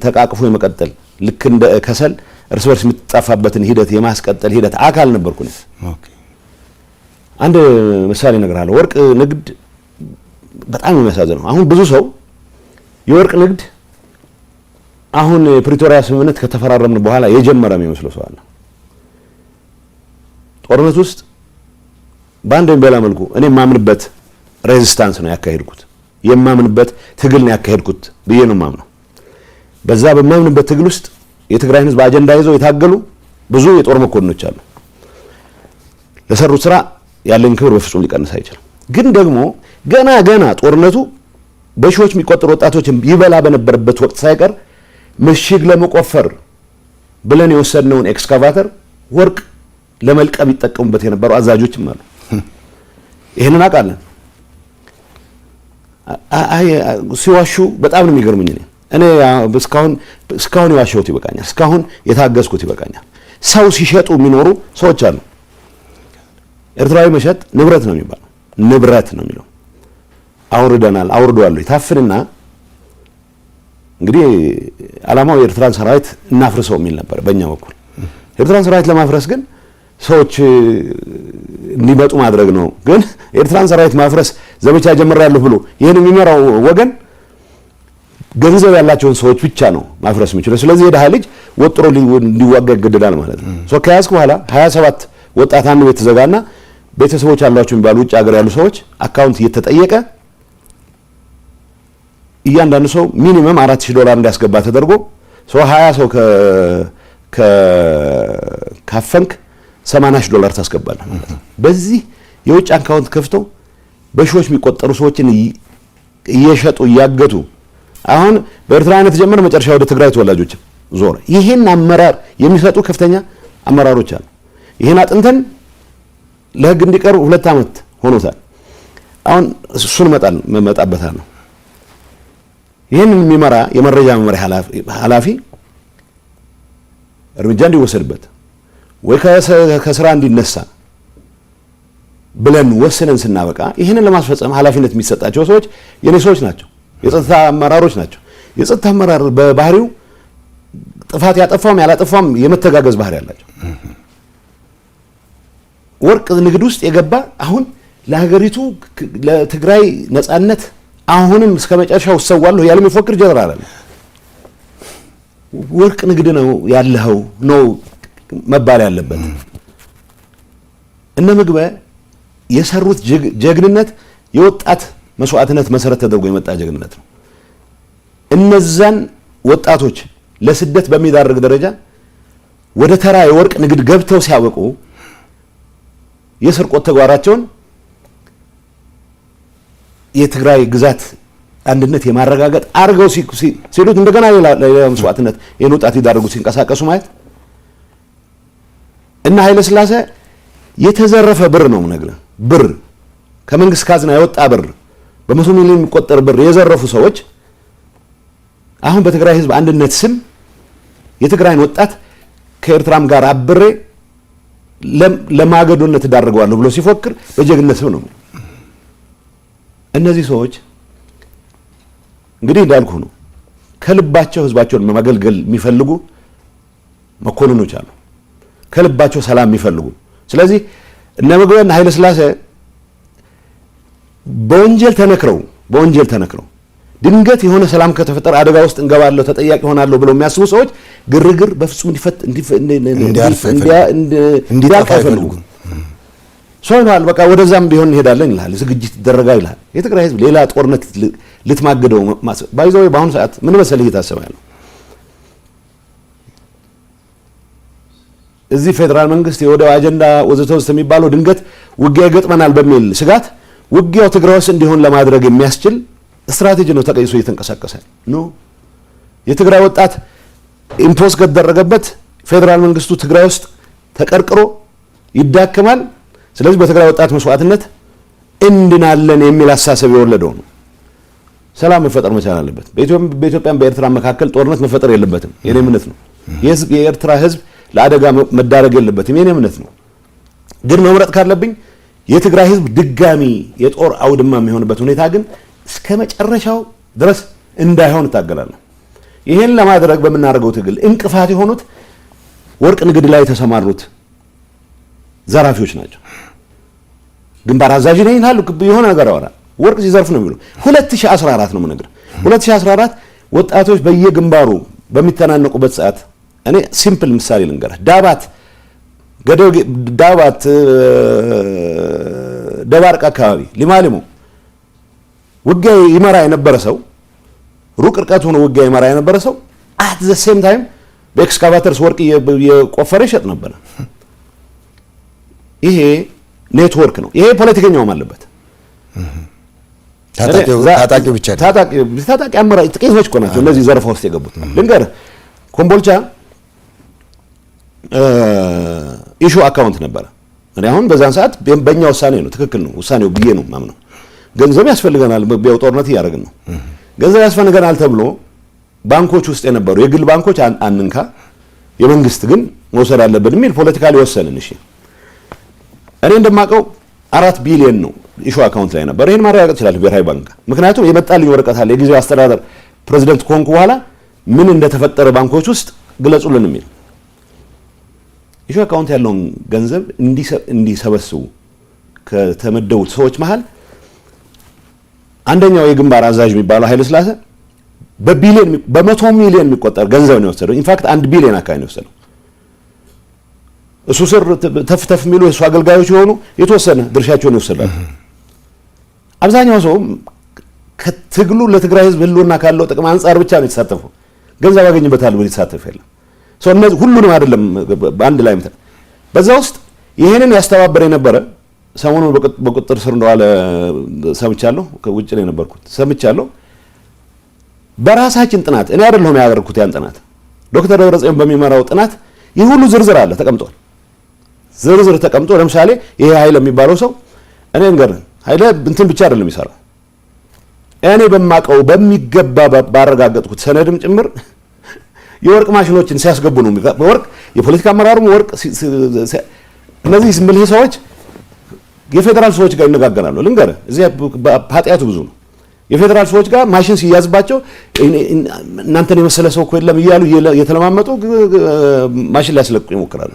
ተቃቅፎ የመቀጠል ልክ እንደ ከሰል እርስ በርስ የሚጣፋበትን ሂደት የማስቀጠል ሂደት አካል ነበርኩ ነው። አንድ ምሳሌ እነግርሃለሁ። ወርቅ ንግድ በጣም የሚያሳዝነው አሁን ብዙ ሰው የወርቅ ንግድ አሁን የፕሪቶሪያ ስምምነት ከተፈራረምን በኋላ የጀመረ የሚመስለው ሰው አለ። ጦርነት ውስጥ በአንድ ወይም በሌላ መልኩ እኔ የማምንበት ሬዚስታንስ ነው ያካሄድኩት፣ የማምንበት ትግል ነው ያካሄድኩት ብዬ ነው የማምነው። በዛ በማምንበት ትግል ውስጥ የትግራይን ህዝብ አጀንዳ ይዘው የታገሉ ብዙ የጦር መኮንኖች አሉ። ለሰሩት ስራ ያለኝ ክብር በፍጹም ሊቀንስ አይችልም። ግን ደግሞ ገና ጦርነቱ በሺዎች የሚቆጠሩ ወጣቶችን ይበላ በነበረበት ወቅት ሳይቀር ምሽግ ለመቆፈር ብለን የወሰድነውን ኤክስካቫተር ወርቅ ለመልቀም ይጠቀሙበት የነበሩ አዛዦችም አሉ። ይሄንን አውቃለን። ሲዋሹ በጣም ነው የሚገርሙኝ። እኔ እስካሁን የዋሸሁት ይበቃኛል። እስካሁን የታገዝኩት ይበቃኛል። ሰው ሲሸጡ የሚኖሩ ሰዎች አሉ። ኤርትራዊ መሸጥ ንብረት ነው የሚባለው፣ ንብረት ነው የሚለው። አውርደዋል ይታፍንና እንግዲህ ዓላማው የኤርትራን ሰራዊት እናፍርሰው የሚል ነበር በእኛ በኩል። ኤርትራን ሰራዊት ለማፍረስ ግን ሰዎች እንዲመጡ ማድረግ ነው። ግን ኤርትራን ሰራዊት ማፍረስ ዘመቻ ጀምሬያለሁ ብሎ ይሄን የሚመራው ወገን ገንዘብ ያላቸውን ሰዎች ብቻ ነው ማፍረስ የሚችለው። ስለዚህ የደሃ ልጅ ወጥሮ እንዲዋጋ ይገደዳል ማለት ነው። ሶ ከያዝኩ በኋላ 27 ወጣት አንድ ቤት ተዘጋና ቤተሰቦች ያሏቸው የሚባሉ ውጭ ሀገር ያሉ ሰዎች አካውንት እየተጠየቀ እያንዳንዱ ሰው ሚኒመም $4000 እንዲያስገባ ተደርጎ ሰው 20 ሰው ካፈንክ $80,000 ታስገባለህ ማለት ነው። በዚህ የውጭ አካውንት ከፍተው በሺዎች የሚቆጠሩ ሰዎችን እየሸጡ እያገቱ አሁን በኤርትራነት ጀመረ መጨረሻ ወደ ትግራይ ተወላጆች ዞረ። ይሄን አመራር የሚሰጡ ከፍተኛ አመራሮች አሉ። ይሄን አጥንተን ለህግ እንዲቀርቡ 2 ዓመት ሆኖታል። አሁን እሱን መጣበታል ነው። ይሄን የሚመራ የመረጃ መመሪያ ኃላፊ እርምጃ እንዲወሰድበት ወይ ከስራ እንዲነሳ ብለን ወስነን ስናበቃ ይሄንን ለማስፈጸም ኃላፊነት የሚሰጣቸው ሰዎች የኔ ሰዎች ናቸው፣ የጸጥታ አመራሮች ናቸው። የጸጥታ አመራር በባህሪው ጥፋት ያጠፋም ያላጠፋም የመተጋገዝ ባህሪ ያላቸው ወርቅ ንግድ ውስጥ የገባ አሁን ለሀገሪቱ ለትግራይ ነጻነት አሁንም እስከ መጨረሻው ሰዋለሁ ያለ የሚፎክር ጀነራል አለ። ወርቅ ንግድ ነው ያለው ነው መባል ያለበት። እነ ምግበ የሰሩት ጀግንነት የወጣት መስዋዕትነት መሰረት ተደርጎ የመጣ ጀግንነት ነው። እነዛን ወጣቶች ለስደት በሚዳርግ ደረጃ ወደ ተራ የወርቅ ንግድ ገብተው ሲያበቁ የስርቆት ተግባራቸውን የትግራይ ግዛት አንድነት የማረጋገጥ አርገው ሲሉት እንደገና ሌላ መስዋዕትነት ይህን ወጣት ይዳርጉ ሲንቀሳቀሱ ማየት እና ኃይለ ሥላሴ የተዘረፈ ብር ነው ነገር ብር ከመንግስት ካዝና የወጣ ብር በመቶ ሚሊዮን የሚቆጠር ብር የዘረፉ ሰዎች አሁን በትግራይ ህዝብ አንድነት ስም የትግራይን ወጣት ከኤርትራም ጋር አብሬ ለማገዶነት ዳርገዋለሁ ብሎ ሲፎክር በጀግንነት ስም ነው። እነዚህ ሰዎች እንግዲህ እንዳልኩ ነው ከልባቸው ህዝባቸውን ማገልገል የሚፈልጉ መኮንኖች አሉ፣ ከልባቸው ሰላም የሚፈልጉ። ስለዚህ እነ ምግበና ኃይለ ሥላሴ በወንጀል ተነክረው ድንገት የሆነ ሰላም ከተፈጠረ አደጋ ውስጥ እንገባለሁ ተጠያቂ ሆናለሁ ብለው የሚያስቡ ሰዎች ግርግር በፍጹም እንዲያልፍ አይፈልጉም። ሶይናል በቃ ወደዛም ቢሆን እንሄዳለን ይላል፣ ዝግጅት ይደረጋል ይላል። የትግራይ ህዝብ ሌላ ጦርነት ልትማግደው ባይዘው በአሁኑ ሰዓት ምን መሰለህ እየታሰበ ያለው እዚህ ፌደራል መንግስት የወደብ አጀንዳ ወዘተ የሚባለው ድንገት ውጊያ ይገጥመናል በሚል ስጋት ውጊያው ትግራይ ውስጥ እንዲሆን ለማድረግ የሚያስችል ስትራቴጂ ነው ተቀይሶ እየተንቀሳቀሰ ነው። የትግራይ ወጣት ኢምፖዝ ከተደረገበት ፌደራል መንግስቱ ትግራይ ውስጥ ተቀርቅሮ ይዳከማል። ስለዚህ በትግራይ ወጣት መስዋዕትነት እንድናለን የሚል አሳሰብ የወለደው ነው። ሰላም መፈጠር መቻል አለበት። በኢትዮጵያም በኤርትራ መካከል ጦርነት መፈጠር የለበትም። የኔ እምነት ነው። የኤርትራ ህዝብ ለአደጋ መዳረግ የለበትም። የኔ እምነት ነው። ግን መምረጥ ካለብኝ የትግራይ ህዝብ ድጋሚ የጦር አውድማ የሚሆንበት ሁኔታ ግን እስከ መጨረሻው ድረስ እንዳይሆን እታገላለሁ። ይሄን ለማድረግ በምናደርገው ትግል እንቅፋት የሆኑት ወርቅ ንግድ ላይ የተሰማሩት ዘራፊዎች ናቸው። ግንባር አዛዥ ነኝ ይላሉ፣ የሆነ ነገር ያወራል፣ ወርቅ ሲዘርፍ ነው የሚሉ 2014 ነው የምነግርህ። 2014 ወጣቶች በየግንባሩ በሚተናነቁበት ሰዓት እኔ ሲምፕል ምሳሌ ልንገርህ። ዳባት ደባርቅ አካባቢ ሊማሊሞ ውጊያ ይመራ የነበረ ሰው ሩቅ ርቀት ሆኖ ውጊያ ይመራ የነበረ ሰው አት ዘ ሴም ታይም በኤክስካቫተርስ ወርቅ የቆፈረ ይሸጥ ነበር። ይሄ ኔትወርክ ነው። ይሄ ፖለቲከኛውም አለበት። ታጣቂው ብቻ ታጣቂ አመራር ጥቂቶች እኮ ናቸው እነዚህ ዘረፋ ውስጥ የገቡት። ልንገርህ ኮምቦልቻ ኢሹ አካውንት ነበረ። እኔ አሁን በዛን ሰዓት በእኛ ውሳኔ ነው ትክክል ነው ውሳኔው ብዬ ነው ማምነው። ገንዘብ ያስፈልገናል፣ በቢያው ጦርነት እያደረግን ነው። ገንዘብ ያስፈልገናል ተብሎ ባንኮች ውስጥ የነበሩ የግል ባንኮች አንንካ፣ የመንግስት ግን መውሰድ አለብን የሚል ፖለቲካሊ ወሰንን። እሺ እኔ እንደማውቀው 4 ቢሊዮን ነው ኢሹ አካውንት ላይ ነበር። ይሄን ማረጋገጥ ይችላል ብሔራዊ ባንክ። ምክንያቱም የመጣልኝ ወረቀት አለ የጊዜው አስተዳደር ፕሬዝዳንት ኮንኩ በኋላ ምን እንደተፈጠረ ባንኮች ውስጥ ግለጹልን የሚል ኢሹ አካውንት ያለውን ገንዘብ እንዲሰበስቡ ከተመደቡት ሰዎች መሃል አንደኛው የግንባር አዛዥ የሚባለው ኃይለ ሥላሴ በመቶ ሚሊዮን የሚቆጠር ገንዘብ ነው የወሰደው። ኢንፋክት 1 ቢሊዮን አካባቢ ነው የወሰደው። እሱ ስር ተፍተፍ የሚሉ የሱ አገልጋዮች የሆኑ የተወሰነ ድርሻቸውን ይወስዳሉ። አብዛኛው ሰው ከትግሉ ለትግራይ ህዝብ ህልውና ካለው ጥቅም አንጻር ብቻ ነው የተሳተፈው። ገንዘብ ያገኝበታል ብሎ የተሳተፈ የለም። ሰው እነዚህ ሁሉንም አይደለም በአንድ ላይ ምታ በዛ ውስጥ ይሄንን ያስተባበረ የነበረ ሰሞኑን በቁጥጥር ስር እንደዋለ ሰምቻለሁ። ከውጭ ላይ ነበርኩት ሰምቻለሁ። በራሳችን ጥናት እኔ አይደለሁም ያደረኩት ያን ጥናት ዶክተር ደብረጽዮን በሚመራው ጥናት ይህ ሁሉ ዝርዝር አለ ተቀምጧል። ዝርዝር ተቀምጦ ለምሳሌ ይሄ ኃይለ የሚባለው ሰው እኔ እንገር ኃይለ እንትን ብቻ አይደለም የሚሰራው እኔ በማቀው በሚገባ ባረጋገጥኩት ሰነድም ጭምር የወርቅ ማሽኖችን ሲያስገቡ ነው። ወርቅ የፖለቲካ አመራሩም ወርቅ እነዚህ ስምልህ ሰዎች የፌደራል ሰዎች ጋር ይነጋገራሉ። ልንገር እዚህ ኃጢአቱ ብዙ ነው። የፌደራል ሰዎች ጋር ማሽን ሲያዝባቸው እናንተን የመሰለ ሰው እኮ የለም እያሉ የተለማመጡ ማሽን ሊያስለቁ ይሞክራሉ።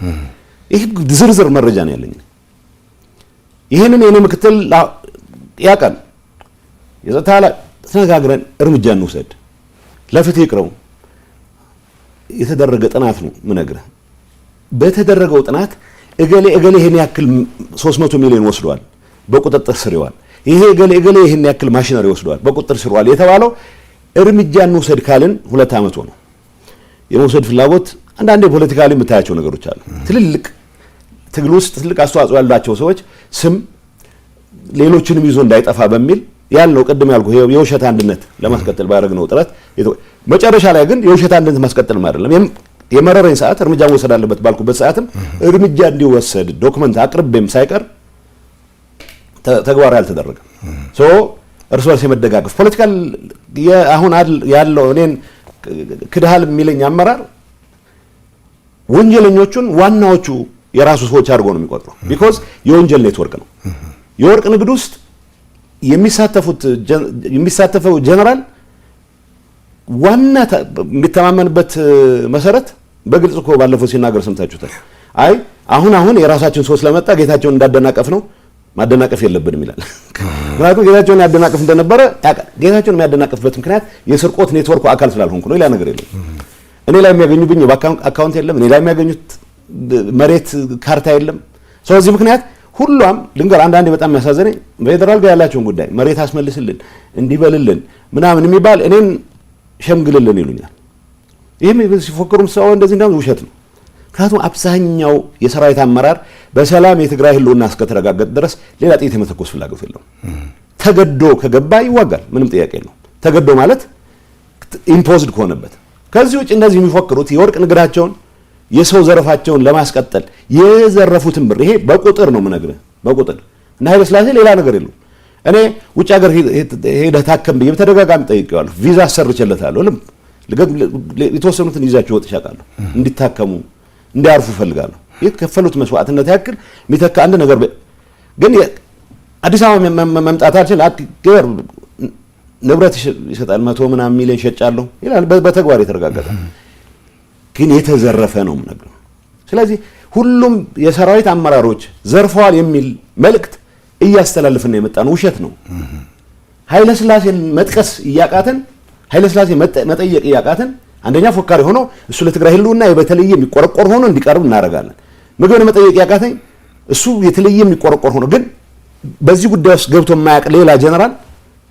ይህ ዝርዝር መረጃ ነው ያለኝ። ይህንን የኔ ምክትል ያውቃል። የጸጥታ ተነጋግረን እርምጃ እንውሰድ፣ ለፍትህ ይቅረቡ። የተደረገ ጥናት ነው ምነግርህ። በተደረገው ጥናት እገሌ ይሄን ያክል 300 ሚሊዮን ወስዷል፣ በቁጥጥር ስር ይዋል። ይሄ እገሌ ይሄን ያክል ማሽነሪ ወስዷል፣ በቁጥጥር ስር ይዋል የተባለው እርምጃ እንውሰድ ካልን 2 ዓመት ሆነው። የመውሰድ ፍላጎት አንዳንዴ ፖለቲካሊ የምታያቸው ነገሮች አሉ። ትልልቅ ትግል ውስጥ ትልቅ አስተዋጽኦ ያላቸው ሰዎች ስም ሌሎችንም ይዞ እንዳይጠፋ በሚል ያልነው ቅድም ያልኩ የውሸት አንድነት ለማስቀጠል ባደረግነው ጥረት መጨረሻ ላይ ግን የውሸት አንድነት ማስቀጠል አይደለም የመረረኝ ሰዓት እርምጃ መውሰድ አለበት ባልኩበት ሰዓትም እርምጃ እንዲወሰድ ዶክመንት አቅርቤም ሳይቀር ተግባራዊ አልተደረገም። እርስ በርስ የመደጋገፍ ፖለቲካል አሁን ያለው እኔን ክድሃል የሚለኝ አመራር ወንጀለኞቹን ዋናዎቹ የራሱ ሰዎች አድርጎ ነው የሚቆጥረው። ቢኮዝ የወንጀል ኔትወርክ ነው። የወርቅ ንግድ ውስጥ የሚሳተፈው ጀነራል ዋና የሚተማመንበት መሰረት በግልጽ እኮ ባለፈው ሲናገር ሰምታችሁታል። አይ አሁን የራሳችን ሰው ስለመጣ ጌታቸውን እንዳደናቀፍ ነው ማደናቀፍ የለብንም ይላል። ምክንያቱም ጌታቸውን ያደናቀፍ እንደነበረ ያውቃል። ጌታቸውን የሚያደናቀፍበት ምክንያት የስርቆት ኔትወርኩ አካል ስላልሆንኩ ነው። ሌላ ነገር የለም። እኔ ላይ የሚያገኙብኝ አካውንት የለም። እኔ ላይ የሚያገኙት መሬት ካርታ የለም። ስለዚህ ምክንያት ሁሉም ልንገር አንዳንዴ በጣም የሚያሳዝነኝ ፌደራል ጋር ያላቸውን ጉዳይ መሬት አስመልስልን እንዲበልልን ምናምን የሚባል እኔን ሸምግልልን ይሉኛል። ይህም ሲፎክሩም ሰው እንደዚህ እንዳውም ውሸት ነው። ምክንያቱም አብዛኛው የሰራዊት አመራር በሰላም የትግራይ ህልውና እስከተረጋገጠ ድረስ ሌላ ጥይት የመተኮስ ፍላጎት የለውም። ተገዶ ከገባ ይዋጋል፣ ምንም ጥያቄ የለውም። ተገዶ ማለት ኢምፖዝድ ከሆነበት። ከዚህ ውጭ እንደዚህ የሚፎክሩት የወርቅ ንግዳቸውን የሰው ዘረፋቸውን ለማስቀጠል የዘረፉትን ብር ይሄ በቁጥር ነው የምነግርህ፣ በቁጥር እና ኃይለ ሥላሴ ሌላ ነገር የለውም። እኔ ውጭ ሀገር ሄደህ ታከም ብዬ በተደጋጋሚ ጠይቄዋለሁ። ቪዛ አሰርቼለታለሁ። የተወሰኑትን ይዛቸው ወጥቼ አውቃለሁ። እንዲታከሙ እንዲያርፉ እፈልጋለሁ። የተከፈሉት መስዋዕትነት ያክል የሚተካ አንድ ነገር ግን አዲስ አበባ መምጣታችን ንብረት ይሰጣል 100 ምናምን ሚሊዮን ሸጫለሁ ይላል። በተግባር የተረጋገጠ ግን የተዘረፈ ነው ነገር። ስለዚህ ሁሉም የሰራዊት አመራሮች ዘርፈዋል የሚል መልእክት እያስተላልፍና የመጣን ውሸት ነው። ኃይለ ሥላሴን መጥቀስ እያቃተን ኃይለ ሥላሴ መጠየቅ እያቃተን አንደኛ ፎካሪ ሆኖ እሱ ለትግራይ ህልውና በተለየ የሚቆረቆር ሆኖ እንዲቀርብ እናደርጋለን። ምግብን መጠየቅ ያቃተኝ እሱ የተለየ የሚቆረቆር ሆኖ ግን በዚህ ጉዳይ ውስጥ ገብቶ የማያውቅ ሌላ ጀነራል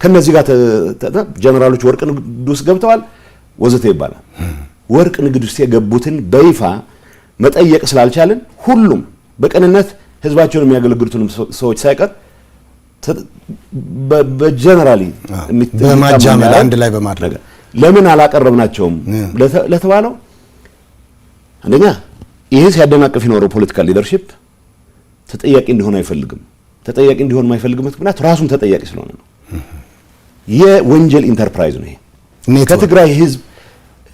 ከነዚህ ጋር ጀነራሎች ወርቅ ንግድ ውስጥ ገብተዋል ወዘተ ይባላል። ወርቅ ንግድ ውስጥ የገቡትን በይፋ መጠየቅ ስላልቻልን ሁሉም በቀንነት ህዝባቸውን የሚያገለግሉትን ሰዎች ሳይቀር በጀነራሊ በማጃመል አንድ ላይ በማድረግ ለምን አላቀረብናቸውም ለተባለው አንደኛ ይሄ ሲያደናቅፍ የኖረው ፖለቲካል ሊደርሺፕ ተጠያቂ እንዲሆን አይፈልግም። ተጠያቂ እንዲሆን የማይፈልግበት ምክንያት ራሱን ተጠያቂ ስለሆነ ነው። የወንጀል ኢንተርፕራይዝ ነው ይሄ። ከትግራይ ህዝብ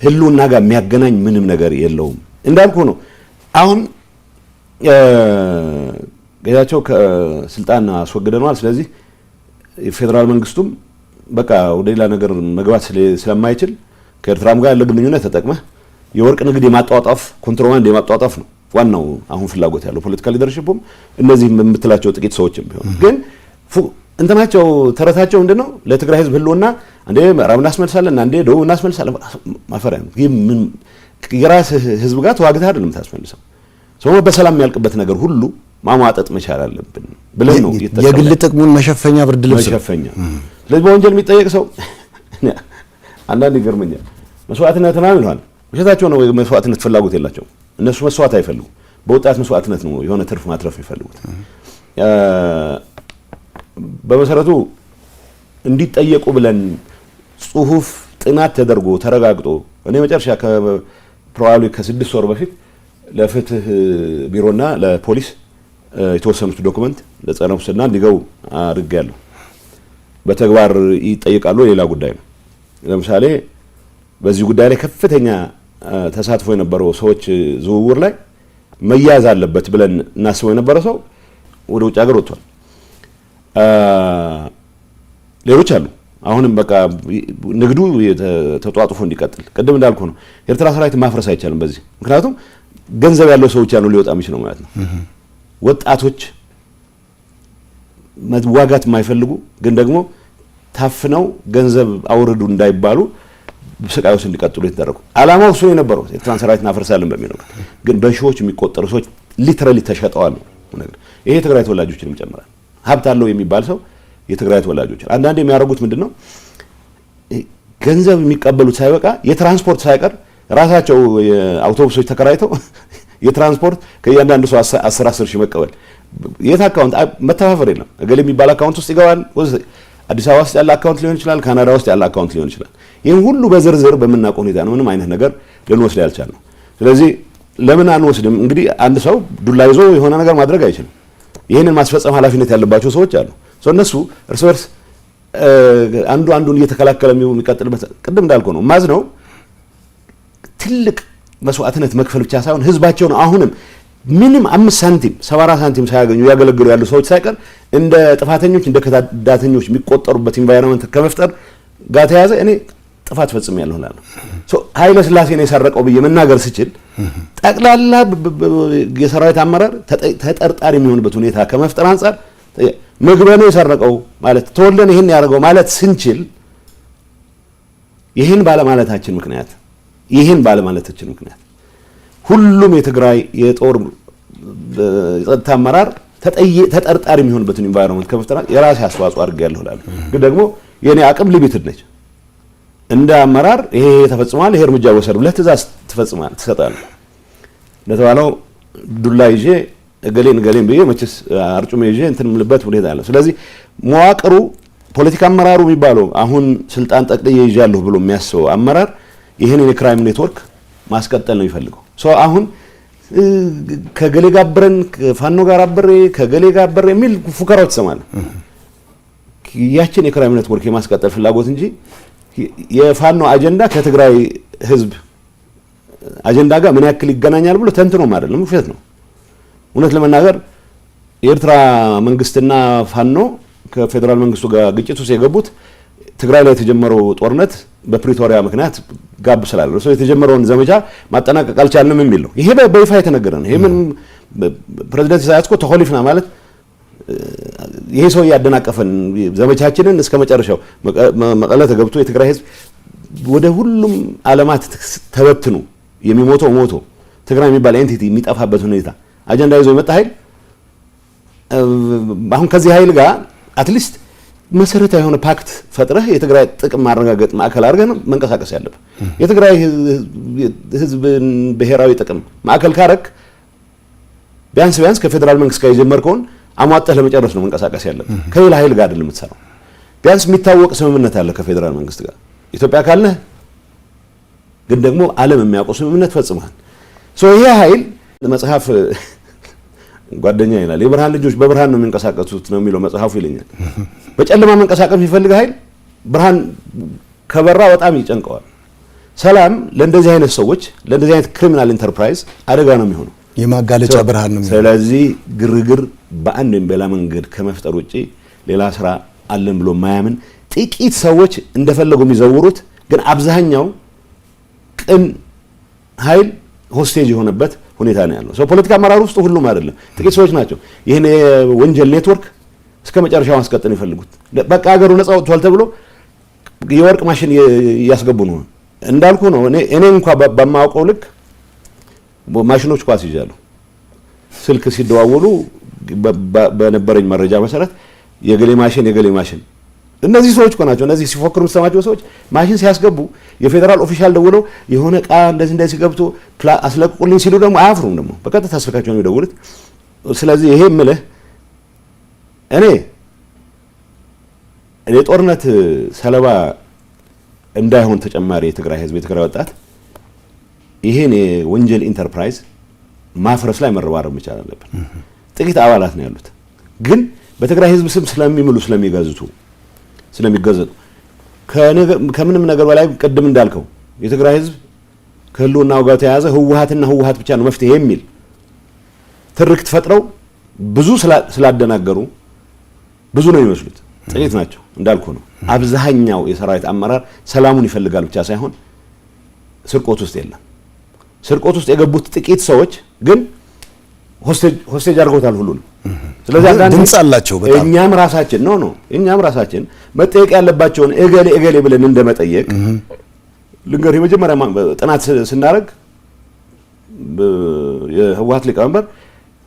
ህልውና ጋር የሚያገናኝ ምንም ነገር የለውም። እንዳልኩ ነው። አሁን ጌታቸው ከስልጣን አስወግደነዋል። ስለዚህ የፌደራል መንግስቱም በቃ ወደ ሌላ ነገር መግባት ስለማይችል ከኤርትራም ጋር ያለ ግንኙነት ተጠቅመህ የወርቅ ንግድ የማጣጣፍ ኮንትሮባንድ የማጣጣፍ ነው ዋናው አሁን ፍላጎት ያለው ፖለቲካል ሊደርሺፕም እነዚህ የምትላቸው ጥቂት ሰዎችም ቢሆን ግን እንትናቸው ተረታቸው ምንድነው ለትግራይ ህዝብ ህልውና አንዴ ምዕራብ እናስመልሳለን አንዴ ደቡብ እናስመልሳለን ማፈሪያ ነው። ምን የራስ ህዝብ ጋር ተዋግተህ አይደለም ታስመልሰው ሰው በሰላም የሚያልቅበት ነገር ሁሉ ማሟጠጥ መቻል አለብን ብለን ነው የግል ጥቅሙን መሸፈኛ ብርድ ልብስ መሸፈኛ። ስለዚህ በወንጀል የሚጠየቅ ሰው አንዳንድ ይገርመኛል። መስዋዕትነት ነው ይላል። ውሸታቸው ነው። መስዋዕትነት ፍላጎት የላቸው እነሱ መስዋዕት አይፈልጉ። በወጣት መስዋዕትነት ነው የሆነ ትርፍ ማትረፍ ይፈልጉት። በመሰረቱ እንዲጠየቁ ብለን ጽሁፍ ጥናት ተደርጎ ተረጋግጦ እኔ መጨረሻ ፕሮባብሊ ከ6 ወር በፊት ለፍትህ ቢሮና ለፖሊስ የተወሰኑት ዶክመንት ለጸረ ሙስና እንዲገቡ አድርጌያለሁ። በተግባር ይጠይቃሉ ሌላ ጉዳይ ነው። ለምሳሌ በዚህ ጉዳይ ላይ ከፍተኛ ተሳትፎ የነበረው ሰዎች ዝውውር ላይ መያዝ አለበት ብለን እናስበው የነበረ ሰው ወደ ውጭ ሀገር ወጥቷል። ሌሎች አሉ። አሁንም በቃ ንግዱ ተጧጡፎ እንዲቀጥል ቅድም እንዳልኩ ነው። ኤርትራ ሰራዊት ማፍረስ አይቻልም በዚህ ምክንያቱም ገንዘብ ያለው ሰዎች ያለው ሊወጣ የሚችለው ማለት ነው። ወጣቶች መዋጋት የማይፈልጉ ግን ደግሞ ታፍነው ገንዘብ አውርዱ እንዳይባሉ ስቃይ ውስጥ እንዲቀጥሉ የተደረጉ አላማው እሱ የነበረው ኤርትራን ሰራዊት እናፈርሳለን በሚለው ግን በሺዎች የሚቆጠሩ ሰዎች ሊተራሊ ተሸጠዋል ነው። ይሄ የትግራይ ተወላጆችንም ይጨምራል። ሀብት አለው የሚባል ሰው የትግራይ ተወላጆች አንዳንዴ የሚያደርጉት ምንድነው ገንዘብ የሚቀበሉት ሳይበቃ የትራንስፖርት ሳይቀር ራሳቸው አውቶቡሶች ተከራይተው የትራንስፖርት ከእያንዳንዱ ሰው 10 ሺህ መቀበል የት አካውንት መተፋፈር የለም። እገሌ የሚባል አካውንት ውስጥ ይገባል። አዲስ አበባ ውስጥ ያለ አካውንት ሊሆን ይችላል፣ ካናዳ ውስጥ ያለ አካውንት ሊሆን ይችላል። ይሄን ሁሉ በዝርዝር በመናቀው ሁኔታ ነው ምንም አይነት ነገር ልንወስድ ያልቻልነው። ስለዚህ ለምን አንወስድም? እንግዲህ አንድ ሰው ዱላ ይዞ የሆነ ነገር ማድረግ አይችልም። ይሄንን ማስፈጸም ኃላፊነት ያለባቸው ሰዎች አሉ። እነሱ እርስ በርስ አንዱን እየተከላከለ የሚቀጥልበት ቅድም እንዳልኩ ነው ማዝነው ትልቅ መስዋዕትነት መክፈል ብቻ ሳይሆን ህዝባቸውን አሁንም ምንም 5 ሳንቲም 74 ሳንቲም ሳያገኙ ያገለግሉ ያሉ ሰዎች ሳይቀር እንደ ጥፋተኞች እንደ ከዳተኞች የሚቆጠሩበት ኢንቫይሮንመንት ከመፍጠር ጋር ተያዘ እኔ ጥፋት ፈጽሜያለሁ እላለሁ። ኃይለ ሥላሴ ነው የሰረቀው ብዬ መናገር ስችል ጠቅላላ የሰራዊት አመራር ተጠርጣሪ የሚሆንበት ሁኔታ ከመፍጠር አንፃር ምግበ ነው የሰረቀው ማለት ተወለን ይሄን ያደርገው ማለት ስንችል ይሄን ባለማለታችን ምክንያት ሁሉም የትግራይ የጦር የጸጥታ አመራር ተጠርጣሪ የሚሆንበትን ኢንቫይሮንመንት ከመፍጠር የራሴ አስተዋጽኦ አድርጌያለሁ እላለሁ። ግን ደግሞ የኔ አቅም ሊሚትድ ነች። እንደ አመራር ይሄ ተፈጽሟል፣ ይሄ እርምጃ ወሰድ ብለህ ትእዛዝ ትሰጣለህ። እንደተባለው ዱላ ይዤ እገሌን ብዬ መቼስ አርጩሜ ይዤ እንትን የምልበት ሁኔታ አለ። ስለዚህ መዋቅሩ ፖለቲካ አመራሩ የሚባለው አሁን ስልጣን ጠቅልዬ ይዣለሁ ብሎ የሚያስበው አመራር ይሄን የክራይም ኔትወርክ ማስቀጠል ነው የሚፈልገው። አሁን ከገሌ ጋር አብረን ፋኖ ጋር አብሬ ከገሌ ጋር አብሬ የሚል ፉከራዎች ትሰማለህ። ያችን የክራይም ኔትወርክ የማስቀጠል ፍላጎት እንጂ የፋኖ አጀንዳ ከትግራይ ህዝብ አጀንዳ ጋር ምን ያክል ይገናኛል ብሎ ተንትኖም አይደለም፣ ውሸት ነው። እውነት ለመናገር የኤርትራ መንግስትና ፋኖ ከፌደራል መንግስቱ ጋር ግጭት ውስጥ የገቡት ትግራይ ላይ የተጀመረው ጦርነት በፕሪቶሪያ ምክንያት ጋብ ስላለ ነው። የተጀመረውን ዘመቻ ማጠናቀቅ አልቻልንም የሚል ነው። ይሄ በይፋ የተነገረ ነው። ይሄ ምን ፕሬዝዳንት ኢሳያስ እኮ ተሆሊፍና ማለት ይሄ ሰው ያደናቀፈን ዘመቻችንን እስከ መጨረሻው መቀለ ተገብቶ የትግራይ ህዝብ ወደ ሁሉም ዓለማት ተበትኑ የሚሞተው ሞቶ ትግራይ የሚባል ኤንቲቲ የሚጠፋበት ሁኔታ አጀንዳ ይዞ የመጣ ኃይል አሁን ከዚህ ኃይል ጋር አትሊስት መሰረታዊ የሆነ ፓክት ፈጥረህ የትግራይ ጥቅም ማረጋገጥ ማዕከል አድርገህ መንቀሳቀስ ያለብህ። የትግራይ ህዝብን ብሔራዊ ጥቅም ማዕከል ካረክ ቢያንስ ከፌደራል መንግስት ጋር የጀመርከውን አሟጠህ ለመጨረስ ነው መንቀሳቀስ ያለብህ። ከሌላ ኃይል ጋር አይደለም የምትሰራው። ቢያንስ የሚታወቅ ስምምነት አለ ከፌደራል መንግስት ጋር ኢትዮጵያ ካልነህ ግን ደግሞ ዓለም የሚያውቀው ስምምነት ፈጽመሃል። ይሄ ኃይል መጽሐፍ ጓደኛ ይላል የብርሃን ልጆች በብርሃን ነው የሚንቀሳቀሱት ነው የሚለው መጽሐፉ ይለኛል። በጨለማ መንቀሳቀስ የሚፈልግ ኃይል ብርሃን ከበራ በጣም ይጨንቀዋል። ሰላም ለእንደዚህ አይነት ሰዎች ለእንደዚህ አይነት ክሪሚናል ኢንተርፕራይዝ አደጋ ነው የሚሆነው፣ የማጋለጫ ብርሃን ነው። ስለዚህ ግርግር በአንድ ወይም በሌላ መንገድ ከመፍጠር ውጪ ሌላ ስራ አለን ብሎ ማያምን ጥቂት ሰዎች እንደፈለጉ የሚዘውሩት ግን አብዛኛው ቅን ኃይል ሆስቴጅ የሆነበት ሁኔታ ነው ያለው። ፖለቲካ አመራር ውስጥ ሁሉም አይደለም፣ ጥቂት ሰዎች ናቸው ይሄን ወንጀል ኔትወርክ እስከ መጨረሻው ማስቀጠል ይፈልጉት። በቃ ሀገሩ ነፃ ወጥቷል ተብሎ የወርቅ ማሽን ያስገቡ ነው እንዳልኩ ነው። እኔ እንኳን በማውቀው ልክ ማሽኖች ኳስ ይዣለሁ። ስልክ ሲደዋወሉ በነበረኝ መረጃ መሰረት የገሌ ማሽን እነዚህ ሰዎች እኮ ናቸው። እነዚህ ሲፎክሩ የምትሰማቸው ሰዎች ማሽን ሲያስገቡ የፌዴራል ኦፊሻል ደውለው የሆነ ዕቃ እንደዚህ ገብቶ አስለቅቁልኝ ሲሉ ደግሞ አያፍሩም። ደግሞ በቀጥታ ስልካቸው ነው የሚደውሉት። ስለዚህ ይሄ የምልህ እኔ ጦርነት ሰለባ እንዳይሆን ተጨማሪ የትግራይ ህዝብ የትግራይ ወጣት ይሄን የወንጀል ኢንተርፕራይዝ ማፍረስ ላይ መረባረብ መቻል አለብን። ጥቂት አባላት ነው ያሉት፣ ግን በትግራይ ህዝብ ስም ስለሚገዙ ከምንም ነገር በላይ ቅድም እንዳልከው የትግራይ ህዝብ ከህልውናው ጋር ተያያዘ ህወሓት ብቻ ነው መፍትሄ የሚል ትርክት ፈጥረው ብዙ ስላደናገሩ ብዙ ነው የሚመስሉት፣ ጥቂት ናቸው እንዳልኩ ነው። አብዛኛው የሰራዊት አመራር ሰላሙን ይፈልጋል ብቻ ሳይሆን ስርቆት ውስጥ የለም። ስርቆት ውስጥ የገቡት ጥቂት ሰዎች ግን ሆስቴጅ አድርጎታል ሁሉንም። ስለዚህ አንዳንድ ድምጽ አላቸው በጣም እኛም ራሳችን መጠየቅ ያለባቸውን እገሌ ብለን እንደመጠየቅ ልንገር። የመጀመሪያ ጥናት ስናደርግ የህወሓት ሊቀመንበር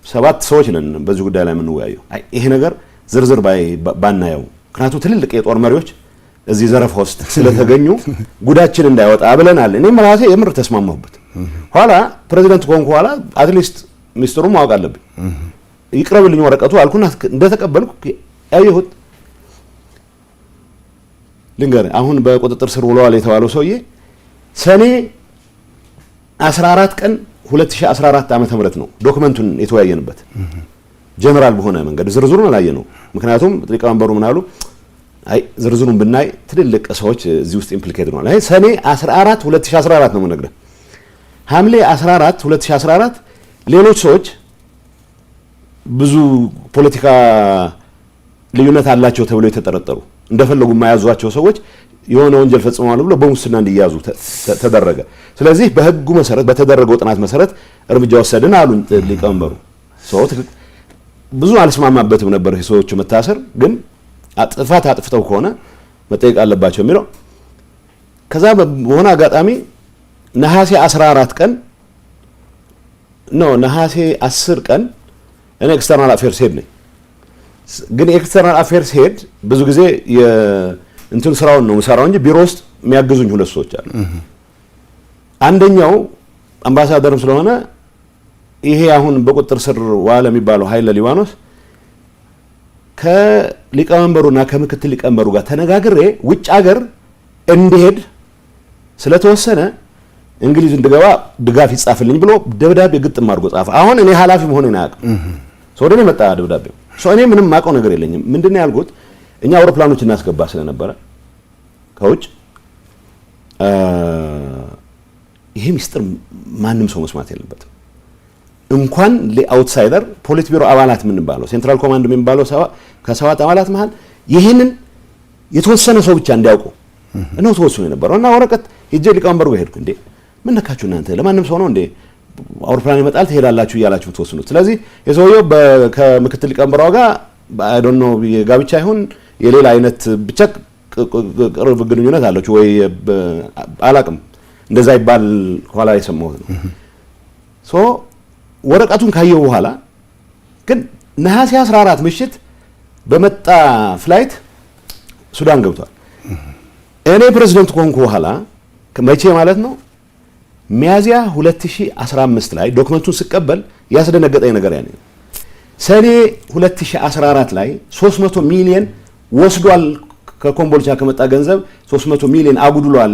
7 ሰዎች ነን በዚህ ጉዳይ ላይ የምንወያየው። ይሄ ነገር ዝርዝር ባናየው፣ ምክንያቱም ትልልቅ የጦር መሪዎች እዚህ ዘረፋ ውስጥ ስለተገኙ ጉዳችን እንዳይወጣ ብለናል። እኔም ራሴ የምር ተስማማሁበት። ኋላ ፕሬዚዳንት ኮንኩ ኋላ አትሊስት ሚኒስትሩን ማወቅ አለብኝ ይቅረብልኝ ወረቀቱ አልኩና እንደተቀበልኩ ያየሁት ልንገር። አሁን በቁጥጥር ስር ውለዋል የተባለው ሰውዬ ሰኔ 14 ቀን 2014 ዓ.ም ነው ዶክመንቱን የተወያየንበት። ጀነራል በሆነ መንገድ ዝርዝሩን አላየነው። ምክንያቱም ሊቀመንበሩ ምን አሉ? አይ ዝርዝሩን ብናይ ትልልቅ ሰዎች እዚህ ውስጥ ኢምፕሊኬት ነው። አይ ሰኔ 14 2014 ነው የምነግርህ። ሐምሌ 14 2014 ሌሎች ሰዎች ብዙ ፖለቲካ ልዩነት አላቸው ተብለው የተጠረጠሩ እንደፈለጉ የማያዟቸው ሰዎች የሆነ ወንጀል ፈጽመዋል ብሎ በሙስና እንዲያዙ ተደረገ። ስለዚህ በህጉ መሰረት በተደረገው ጥናት መሰረት እርምጃ ወሰድን አሉ ሊቀመንበሩ። ሰው ብዙ አልስማማበትም ነበር ሰዎቹ መታሰር፣ ግን አጥፍተው ከሆነ መጠየቅ አለባቸው የሚለው። ከዛ በሆነ አጋጣሚ ነሐሴ 14 ቀን ነሐሴ 10 ቀን እኔ ኤክስተርናል አፌርስ ሄድ ነኝ። ግን ኤክስተርናል አፌርስ ሄድ ብዙ ጊዜ እንትን ስራውን ነው የምሰራው እንጂ ቢሮ ውስጥ የሚያግዙኝ 2 ሰዎች አሉ። አንደኛው አምባሳደርም ስለሆነ ይሄ አሁን በቁጥጥር ስር ዋለ የሚባለው ኃይለ ሊባኖስ ከሊቀመንበሩና ከምክትል ሊቀመንበሩ ጋር ተነጋግሬ ውጭ ሀገር እንዲሄድ ስለተወሰነ እንግሊዝ እንድገባ ድጋፍ ይጻፍልኝ ብሎ ደብዳቤ ግጥም አድርጎ ጻፈ። አሁን እኔ ኃላፊ መሆኔን አያውቅም። ወደ እኔ መጣ ደብዳቤው። እኔ ምንም ማውቀው ነገር የለኝም። ምንድነው ያልኩት? እኛ አውሮፕላኖች እናስገባ ስለነበረ ከውጭ ይሄ ሚስጥር ማንም ሰው መስማት የለበትም። እንኳን ለአውትሳይደር ፖሊት ቢሮ አባላት የምንባለው ሴንትራል ኮማንድ የምንባለው ከ7 አባላት መሃል ይሄንን የተወሰነ ሰው ብቻ እንዲያውቁ ነው ተወስኖ የነበረው። እና ወረቀት ሄጄ ሊቀመንበሩ ጋር ሄድኩ። እንዴ ምን ነካችሁ እናንተ? ለማንም ሰው ነው እንዴ አውሮፕላን ይመጣል ትሄዳላችሁ እያላችሁ ተወስኑት? ስለዚህ የሰውየው ከምክትል ሊቀመንበሩ ጋር አይ ዶንት ኖ የጋብቻ ይሁን የሌላ አይነት ብቻ ቅርብ ግንኙነት አላችሁ ወይ አላቅም፣ እንደዛ ይባል ኋላ የሰማሁት ነው። ወረቀቱን ካየው በኋላ ግን ነሐሴ 14 ምሽት በመጣ ፍላይት ሱዳን ገብቷል። እኔ ፕሬዝዳንት ኮንኩ በኋላ መቼ ማለት ነው ሚያዚያ 2015 ላይ ዶክመንቱን ስቀበል ያስደነገጠኝ ነገር ያኔ ሰኔ 2014 ላይ 300 ሚሊዮን ወስዷል። ከኮምቦልቻ ከመጣ ገንዘብ 300 ሚሊዮን አጉድሏል።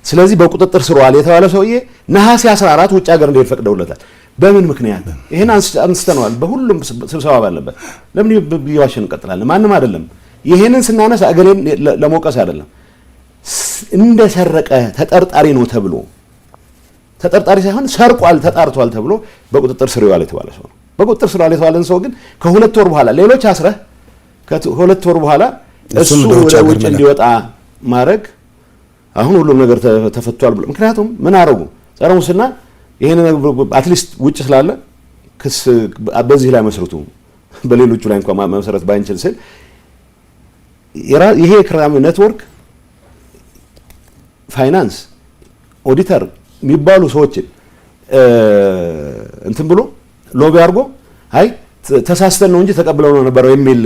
ስለዚህ በቁጥጥር ስር ዋለ የተባለ ሰውዬ ነሐሴ 14 ውጭ ሀገር እንዲሄድ ፈቅደውለታል። በምን ምክንያት? ይሄን አንስተነዋል በሁሉም ስብሰባ ባለበት። ለምን ይዋሽን እንቀጥላለን? ማንም አይደለም። ይሄንን ስናነሳ እገሌን ለሞቀስ አይደለም። እንደሰረቀ ተጠርጣሪ ነው ተብሎ ተጠርጣሪ ሳይሆን ሰርቋል ተጣርቷል ተብሎ በቁጥጥር ስር ዋለ የተባለ ሰው ነው። በቁጥጥር ስር ዋለ የተባለን ሰው ግን ከ2 ወር በኋላ ሌሎች አስረህ ከ2 ወር በኋላ እሱ ወደ ውጭ እንዲወጣ ማድረግ አሁን ሁሉም ነገር ተፈቷል ብሎ ምክንያቱም ምን አረጉ? ጸረ ሙስና ይሄን አትሊስት ውጭ ስላለ ክስ በዚህ ላይ መስርቱ በሌሎቹ ላይ እንኳን መሰረት ባይንችል ስል ይሄ ክራይም ኔትወርክ ፋይናንስ ኦዲተር የሚባሉ ሰዎችን እንትን ብሎ ሎቢ አድርጎ አይ ተሳስተን ነው እንጂ ተቀብለው ነው ነበር የሚል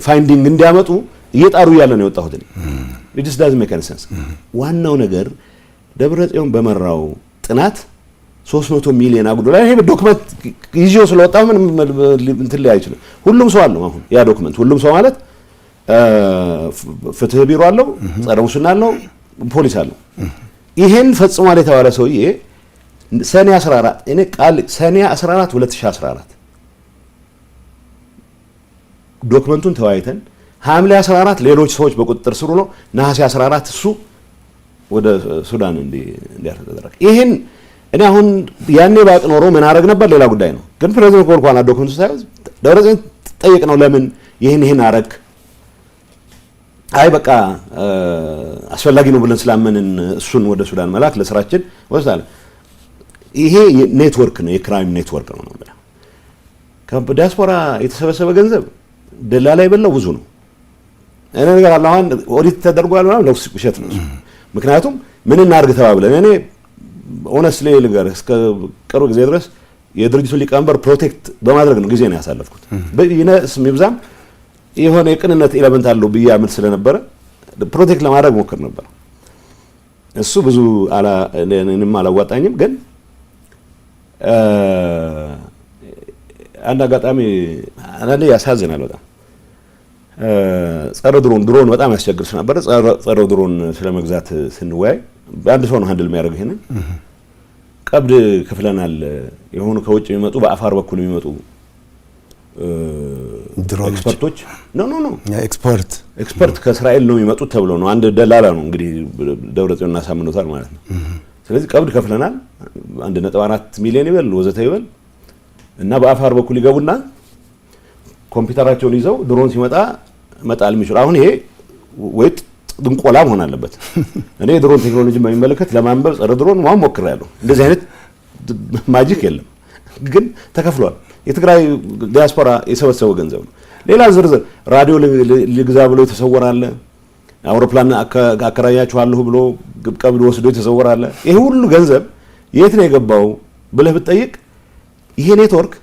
ፋይንዲንግ እንዲያመጡ እየጣሩ ያለ ነው የወጣሁት። it just doesn't make any sense። ዋናው ነገር ደብረጽዮን በመራው ጥናት 300 ሚሊዮን አጉዶላል። ይሄ ዶክመንት ይዤው ስለወጣሁ ምን እንትን ላይ አይችልም። ሁሉም ሰው አለው አሁን ያ ዶክመንት። ሁሉም ሰው ማለት ፍትህ ቢሮ አለው፣ ጸረ ሙስና አለው፣ ፖሊስ አለው። ይሄን ፈጽሟል የተባለ ሰውዬ ሰኔ 14 እኔ ቃል ሰኔ 14 2014 ዶክመንቱን ተወያይተን ሐምሌ 14 ሌሎች ሰዎች በቁጥጥር ስር ነው። ነሐሴ 14 እሱ ወደ ሱዳን እንዲያርፍ ተደረገ። ይሄን እኔ አሁን ያኔ ባቅ ኖሮ ምን አደረግ ነበር ሌላ ጉዳይ ነው። ግን ፕሬዝዳንት ኮልኳና ዶክመንቱ ሳይዝ ደብረጽዮን ጠየቅ ነው ለምን ይሄን አረግ? አይ በቃ አስፈላጊ ነው ብለን ስላመንን እሱን ወደ ሱዳን መላክ ለስራችን ወስዳለ። ይሄ ኔትወርክ ነው፣ የክራይም ኔትወርክ ነው ነው ማለት ከዲያስፖራ የተሰበሰበ ገንዘብ ደላላ የበላው ብዙ ነው። እኔ ነገር አለ አሁን ኦዲት ተደርጓል ማለት ነው፣ ውሸት ነው። ምክንያቱም ምን እናርግ ተባብለን እኔ ኦነስትሊ ልንገር እስከ ቅርብ ጊዜ ድረስ የድርጅቱ ሊቀመንበር ፕሮቴክት በማድረግ ነው ጊዜ ነው ያሳለፍኩት። በይነስ የሚብዛም የሆነ የቅንነት ኤሌመንት አለው ብያምን ስለነበረ ፕሮቴክት ለማድረግ ሞክር ነበር። እሱ ብዙ እኔንም አላዋጣኝም። ግን አንድ አጋጣሚ አንዳንዴ ያሳዝናል በጣም ጸረ ድሮን በጣም ያስቸግር ነበር። ጸረ ድሮን ስለመግዛት ስንወያይ አንድ ሰው ነው ሃንድል የሚያደርገው። ይሄንን ቀብድ ከፍለናል። የሆኑ ከውጭ የሚመጡ በአፋር በኩል የሚመጡ ድሮን ኤክስፐርቶች ኖ ኤክስፐርት ከእስራኤል ነው የሚመጡት ተብሎ ነው። አንድ ደላላ ነው እንግዲህ ደብረጽዮን እናሳምነውታል ማለት ነው። ስለዚህ ቀብድ ከፍለናል 1.4 ሚሊዮን ይበል ወዘተ ይበል እና በአፋር በኩል ይገቡና ኮምፒውተራቸውን ይዘው ድሮን ሲመጣ መጣል የሚችሉ አሁን ይሄ ወይ ድንቆላ መሆን አለበት። እኔ ድሮን ቴክኖሎጂ በሚመለከት ለማንበብ ጸረ ድሮን ማን ሞክሬያለሁ። እንደዚህ አይነት ማጂክ የለም፣ ግን ተከፍሏል። የትግራይ ዲያስፖራ የሰበሰበው ገንዘብ ነው። ሌላ ዝርዝር ራዲዮ ልግዛ ብሎ የተሰወራለ፣ አውሮፕላን አከራያችኋለሁ ብሎ ቀብድ ወስዶ የተሰወራለ። ይሄ ሁሉ ገንዘብ የት ነው የገባው ብለህ ብትጠይቅ ይሄ ኔትወርክ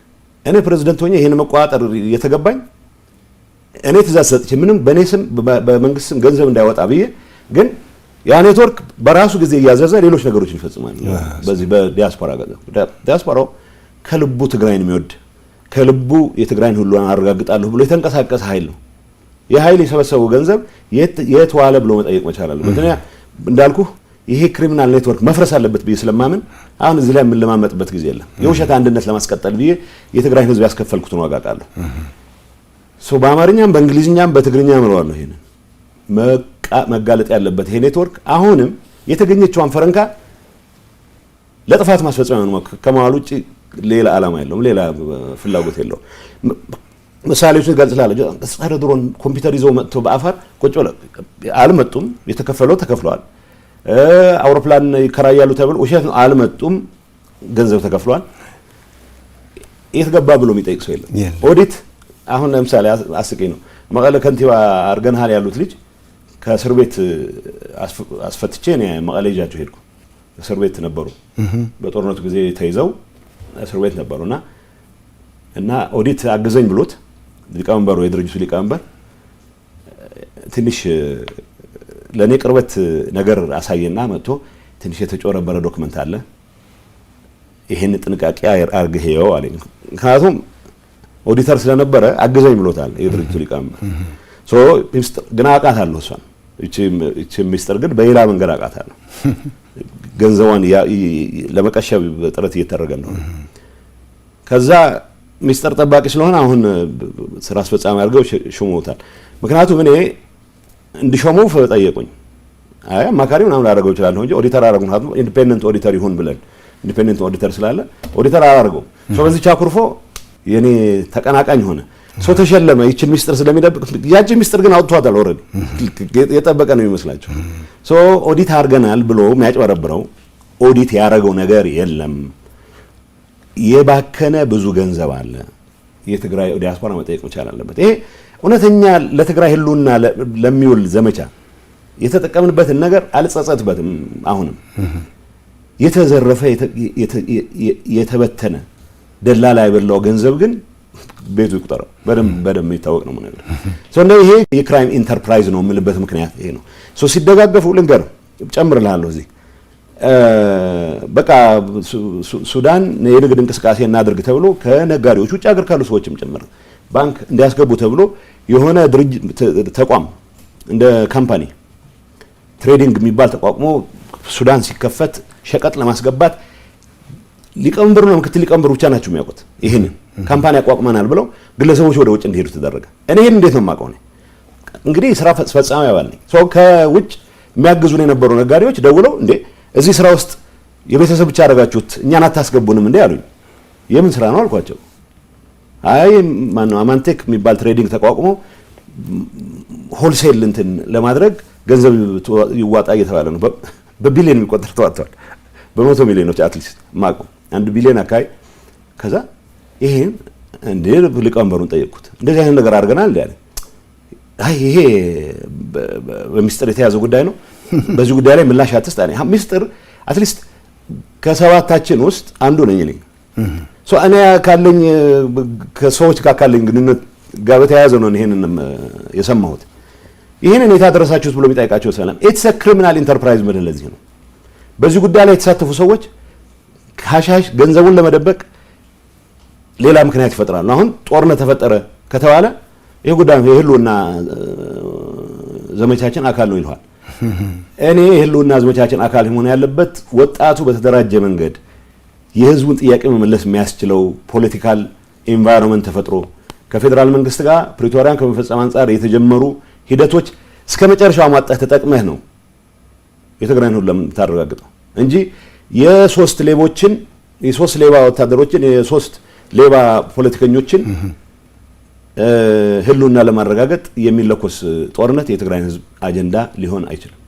እኔ ፕሬዝዳንት ሆኜ ይሄን መቋጠር የተገባኝ እኔ ትእዛዝ ሰጥቼ ምንም በእኔ ስም በመንግስት ስም ገንዘብ እንዳይወጣ ብዬ፣ ግን ያ ኔትወርክ በራሱ ጊዜ እያዘዘ ሌሎች ነገሮችን ይፈጽማል። በዚህ በዲያስፖራ ገንዘብ ዲያስፖራው ከልቡ ትግራይን የሚወድ ከልቡ የትግራይን ሁሉ አረጋግጣለሁ ብሎ የተንቀሳቀሰ ኃይል ነው። የኃይል የሰበሰበው ገንዘብ የት ዋለ ብሎ መጠየቅ መቻል አለበት። እንዳልኩ ይሄ ክሪሚናል ኔትወርክ መፍረስ አለበት ብዬ ስለማምን አሁን እዚህ ላይ የምንለማመጥበት ጊዜ የለም። የውሸት አንድነት ለማስቀጠል ብዬ የትግራይን ህዝብ ያስከፈልኩትን ዋጋ ቃለሁ። በአማርኛም በእንግሊዝኛም በትግርኛም እለዋለሁ። ይሄንን መጋለጥ ያለበት ይሄ ኔትወርክ አሁንም የተገኘችውን ፈረንካ ለጥፋት ማስፈጸሚያ ነው ከመዋል ውጪ ሌላ ዓላማ የለውም፣ ሌላ ፍላጎት የለውም። ምሳሌዎችን ገልጽላለሁ። ጸረ ድሮን ኮምፒውተር ይዘው መጥተው በአፋር ቁጭ ብለው አልመጡም። የተከፈለው ተከፍለዋል። አውሮፕላን ይከራያሉ ተብሎ ውሸት ነው፣ አልመጡም። ገንዘብ ተከፍሏል። የት ገባ ብሎ የሚጠይቅ ሰው የለም። ኦዲት አሁን ለምሳሌ አስቂኝ ነው። መቀለ ከንቲባ አርገንሃል ያሉት ልጅ ከእስር ቤት አስፈትቼ እኔ መቀለ ይዣቸው ሄድኩ። እስር ቤት ነበሩ፣ በጦርነቱ ጊዜ ተይዘው እስር ቤት ነበሩና እና ኦዲት አግዘኝ ብሎት ሊቀመንበሩ የድርጅቱ ሊቀመንበር ትንሽ ለኔ ቅርበት ነገር አሳየና መጥቶ ትንሽ የተጮረበረ ዶክመንት አለ፣ ይሄን ጥንቃቄ አርግሄው አለኝ። ምክንያቱም ኦዲተር ስለነበረ አግዘኝ ብሎታል የድርጅቱ ሊቀመንበር። ግን አውቃታለሁ እሷን እቺ ሚስጥር ግን በሌላ መንገድ አውቃታለሁ። ገንዘቧን ለመቀሸብ ጥረት እየተደረገ ነው። ከዛ ሚስጥር ጠባቂ ስለሆነ አሁን ስራ አስፈጻሚ አድርገው ሾመውታል። ምክንያቱም እኔ እንዲሾመው ጠየቁኝ። አይ አማካሪ ምናምን ላደርገው እችላለሁ እንጂ ኦዲተር አደረጉን። ኢንዲፔንደንት ኦዲተር ይሁን ብለን ኢንዲፔንደንት ኦዲተር ስላለ ኦዲተር አደረገው። በዚህ ቻኩርፎ የኔ ተቀናቃኝ ሆነ። ሰው ተሸለመ። ይችን ሚስጥር ስለሚደብቅ ያቺ ሚስጥር ግን አውጥቷታል። ኦሬዲ የጠበቀ ነው የሚመስላቸው። ኦዲት አድርገናል ብሎ የሚያጭበረብረው ኦዲት ያደረገው ነገር የለም። የባከነ ብዙ ገንዘብ አለ። የትግራይ ዲያስፖራ መጠየቅ መቻል አለበት። ይሄ እውነተኛ ለትግራይ ህልውና ለሚውል ዘመቻ የተጠቀምንበትን ነገር አልጸጸትበትም። አሁንም የተዘረፈ የተበተነ ደላላ የበላው ገንዘብ ግን ቤቱ ይቁጠረው በደንብ ይታወቅ ነው ነገር እንደ ይሄ የክራይም ኢንተርፕራይዝ ነው የምልበት ምክንያት ይሄ ነው። ሲደጋገፉ ልንገር ጨምርልሃለሁ እዚህ በቃ ሱዳን የንግድ እንቅስቃሴ እናድርግ ተብሎ ከነጋዴዎች ውጭ ሀገር ካሉ ሰዎችም ጭምር ባንክ እንዲያስገቡ ተብሎ የሆነ ድርጅት ተቋም እንደ ካምፓኒ ትሬዲንግ የሚባል ተቋቁሞ ሱዳን ሲከፈት ሸቀጥ ለማስገባት ሊቀመንበሩና ምክትል ሊቀመንበሩ ብቻ ናቸው የሚያውቁት። ይሄንን ካምፓኒ አቋቁመናል ብለው ግለሰቦች ወደ ውጭ እንዲሄዱ ተደረገ። እኔ ይሄን እንዴት ነው የማውቀው? እንግዲህ ስራ ፈጻሚ አባል ነኝ። ከውጭ የሚያግዙን የነበሩ ነጋዴዎች ደውለው እንዴ እዚህ ስራ ውስጥ የቤተሰብ ብቻ አደረጋችሁት እኛን አታስገቡንም እንዴ አሉኝ። የምን ስራ ነው አልኳቸው። አይ ማነው አማንቴክ የሚባል ትሬዲንግ ተቋቁሞ ሆልሴል እንትን ለማድረግ ገንዘብ ይዋጣ እየተባለ ነው። በቢሊዮን የሚቆጠር ተዋጥቷል። በመቶ ሚሊዮኖች አትሊስት ማቁ 1 ቢሊዮን አካባቢ። ከዛ ይሄን እንዴ ሊቀመንበሩን ጠየቅኩት። እንደዚህ አይነት ነገር አድርገናል እንዴ አለ። አይ ይሄ በሚስጥር የተያዘ ጉዳይ ነው፣ በዚህ ጉዳይ ላይ ምላሽ አትስጥ አለኝ። ሚስጥር አትሊስት ከሰባታችን ውስጥ አንዱ ነኝ እኔ። እኔ ካለኝ ከሰዎች ጋር ካለኝ ግንኙነት ጋር በተያያዘ ነው ይሄንን የሰማሁት። ይሄንን የታደረሳችሁት ብሎ የሚጠይቃቸው ሰላም ኢትስ አ ክሪሚናል ኢንተርፕራይዝ ምን ለዚህ ነው። በዚህ ጉዳይ ላይ የተሳተፉ ሰዎች ካሻሽ ገንዘቡን ለመደበቅ ሌላ ምክንያት ይፈጥራሉ። አሁን ጦርነት ተፈጠረ ከተባለ ይሄ ጉዳይ የህልውና ዘመቻችን አካል ነው ይልዋል። እኔ የህልውና ዘመቻችን አካል ሆነ ያለበት ወጣቱ በተደራጀ መንገድ የህዝቡን ጥያቄ መመለስ የሚያስችለው ፖለቲካል ኢንቫይሮንመንት ተፈጥሮ ከፌደራል መንግስት ጋር ፕሪቶሪያን ከመፈጸም አንፃር የተጀመሩ ሂደቶች እስከ መጨረሻው ማጣት ተጠቅመህ ነው የትግራይን ሁሉ ለምታረጋግጠው እንጂ የሶስት ሌባ ወታደሮችን የሶስት ሌባ ፖለቲከኞችን ህልውና ለማረጋገጥ የሚለኮስ ጦርነት የትግራይን ህዝብ አጀንዳ ሊሆን አይችልም።